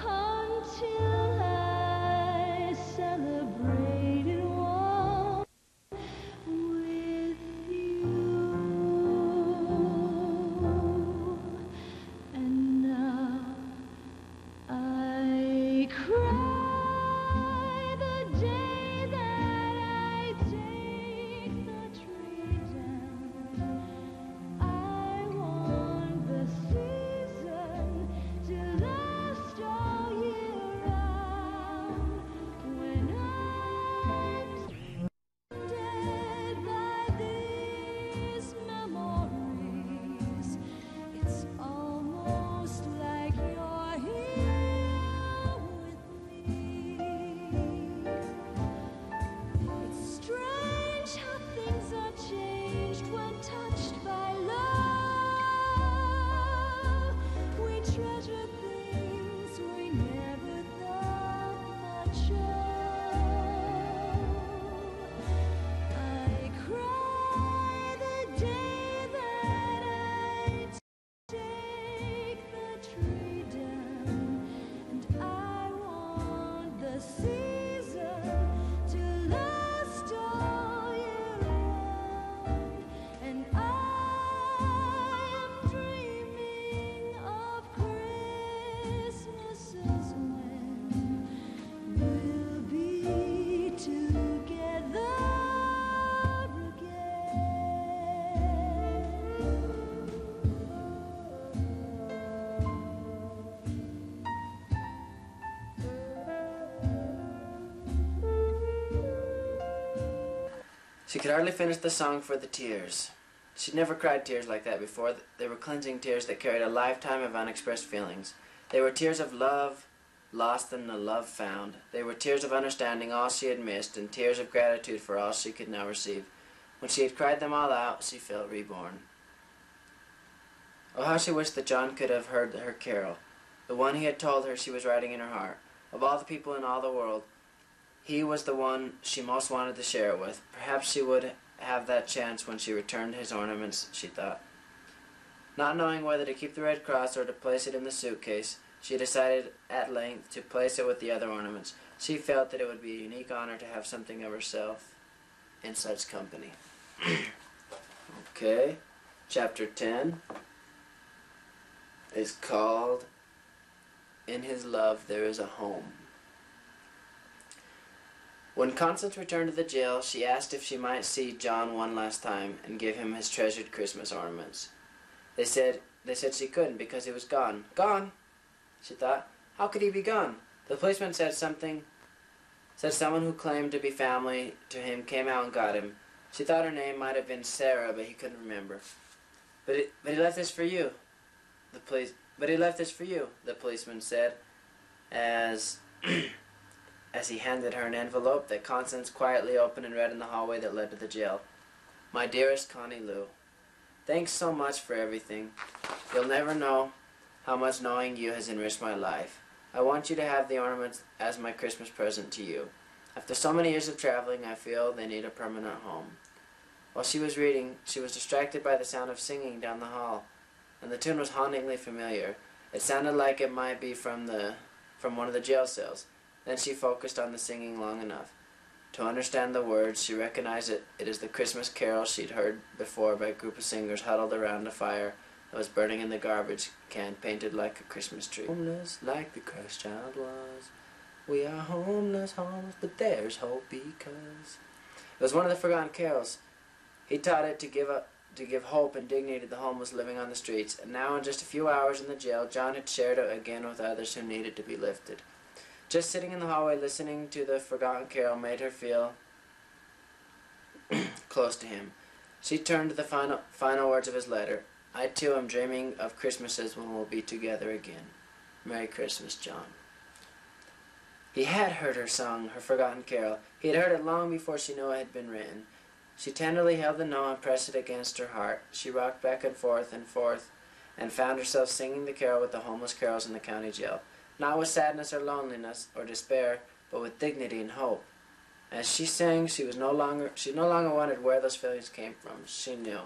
until I celebrated one with you. And now I cry the day that I take the tree down. I want the season to last all year round. When I'm surrounded by these memories, it's almost like you're here with me. It's strange how things are changed when touched by love. We treasure things we never thought much of. I cry the day that I take the tree She could hardly finish the song for the tears. She'd never cried tears like that before. They were cleansing tears that carried a lifetime of unexpressed feelings. They were tears of love lost and the love found. They were tears of understanding all she had missed, and tears of gratitude for all she could now receive. When she had cried them all out, she felt reborn. Oh, how she wished that John could have heard her carol, the one he had told her she was writing in her heart. Of all the people in all the world, he was the one she most wanted to share it with. Perhaps she would have that chance when she returned his ornaments, she thought. Not knowing whether to keep the red cross or to place it in the suitcase, she decided at length to place it with the other ornaments. She felt that it would be a unique honor to have something of herself in such company. Okay, chapter 10 is called In His Love There Is a Home. When Constance returned to the jail, she asked if she might see John one last time and give him his treasured Christmas ornaments. They said she couldn't because he was gone. Gone? She thought. How could he be gone? The policeman said someone who claimed to be family to him came out and got him. She thought her name might have been Sara, but he couldn't remember. But he left this for you. But he left this for you, the policeman said, as he handed her an envelope that Constance quietly opened and read in the hallway that led to the jail. My dearest Connie Lou, thanks so much for everything. You'll never know how much knowing you has enriched my life. I want you to have the ornaments as my Christmas present to you. After so many years of traveling, I feel they need a permanent home. While she was reading, she was distracted by the sound of singing down the hall, and the tune was hauntingly familiar. It sounded like it might be from one of the jail cells. Then she focused on the singing long enough to understand the words. She recognized it as the Christmas carol she'd heard before by a group of singers huddled around a fire that was burning in the garbage can painted like a Christmas tree. Homeless like the Christ child was. We are homeless, but there's hope because. It was one of the forgotten carols. He taught it to give hope and dignity to the homeless living on the streets, and now in just a few hours in the jail, John had shared it again with others who needed to be lifted. Just sitting in the hallway listening to the forgotten carol made her feel close to him. She turned to the final words of his letter. I too am dreaming of Christmases when we'll be together again. Merry Christmas, John. He had heard her song, her forgotten carol. He had heard it long before she knew it had been written. She tenderly held the note and pressed it against her heart. She rocked back and forth, and found herself singing the carol with the homeless carols in the county jail. Not with sadness or loneliness or despair, but with dignity and hope. As she sang, she no longer wondered where those feelings came from. She knew.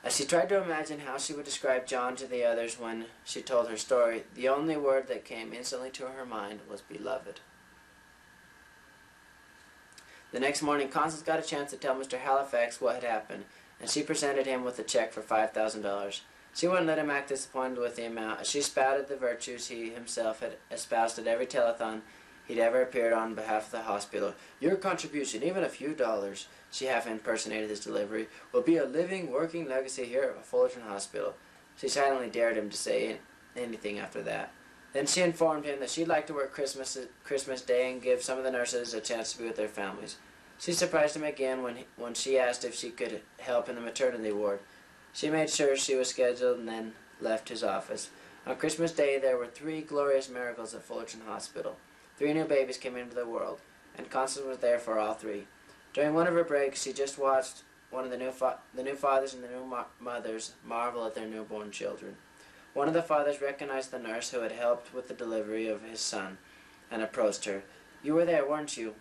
As she tried to imagine how she would describe John to the others when she told her story, the only word that came instantly to her mind was beloved. The next morning, Constance got a chance to tell Mr. Halifax what had happened, and she presented him with a check for $5,000. She wouldn't let him act disappointed with the amount, as she spouted the virtues he himself had espoused at every telethon he'd ever appeared on behalf of the hospital. Your contribution, even a few dollars, she half impersonated his delivery, will be a living, working legacy here at Fullerton Hospital. She silently dared him to say anything after that. Then she informed him that she'd like to work Christmas Day and give some of the nurses a chance to be with their families. She surprised him again when she asked if she could help in the maternity ward. She made sure she was scheduled and then left his office. On Christmas Day, there were 3 glorious miracles at Fullerton Hospital. 3 new babies came into the world, and Constance was there for all 3. During one of her breaks, she just watched one of the new fathers and the new mothers marvel at their newborn children. One of the fathers recognized the nurse who had helped with the delivery of his son and approached her. You were there, weren't you?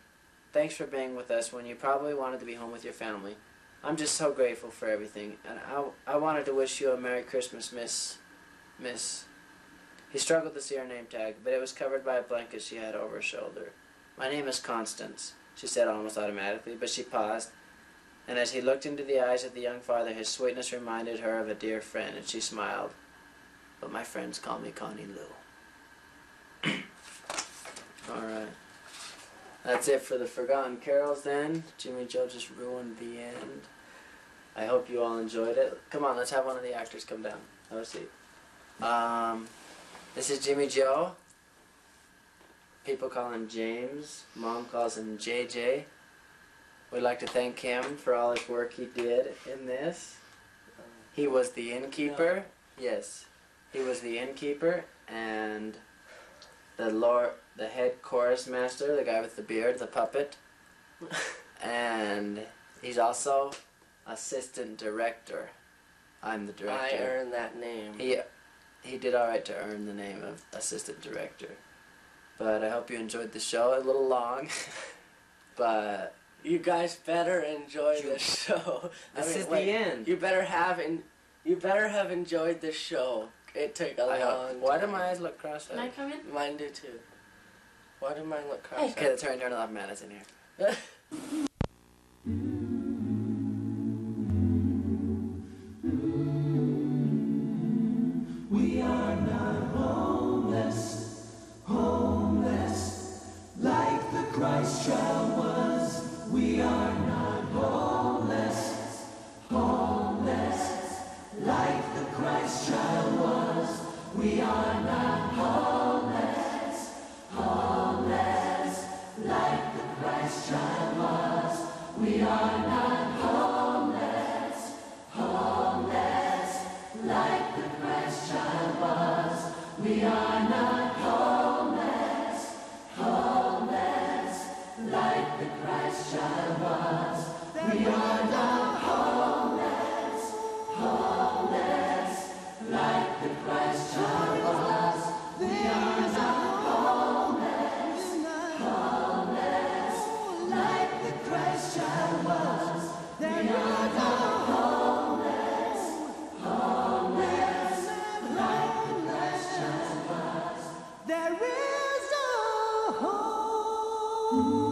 Thanks for being with us when you probably wanted to be home with your family. I'm just so grateful for everything, and I wanted to wish you a Merry Christmas, Miss. He struggled to see her name tag, but it was covered by a blanket she had over her shoulder. My name is Constance, she said almost automatically, but she paused, and as he looked into the eyes of the young father, his sweetness reminded her of a dear friend, and she smiled. But my friends call me Connie Lou. Alright. That's it for the Forgotten Carols then. Jimmy Joe just ruined the end. I hope you all enjoyed it. Come on, let's have one of the actors come down. Have a seat. This is Jimmy Joe. People call him James. Mom calls him JJ. We'd like to thank him for all his work he did in this. He was the innkeeper. Yes, he was the innkeeper and the head chorus master, the guy with the beard, the puppet. And he's also assistant director. I'm the director. I earned that name. He did all right to earn the name of assistant director. But I hope you enjoyed the show. A little long, but you guys better enjoy this show. This is the end. You better have enjoyed this show. It took a long time. Why do my eyes look cross-eyed? Can I come in? Mine do too. Why do mine look cross-eyed? Okay, let's turn it off. Man, it's in here. We are not homeless, homeless, like the Christ child was. We are not homeless, homeless, like the Christ child was. We are not homeless, homeless, like the Christ child was. We are not homeless, homeless, like the Christ child was. We are not homeless, homeless, like the Christ child was. We are not homeless, homeless, like the Christ child was. We are not homeless, homeless, like the Christ child was. We are not homeless, homeless, like the Christ child was. There is a home.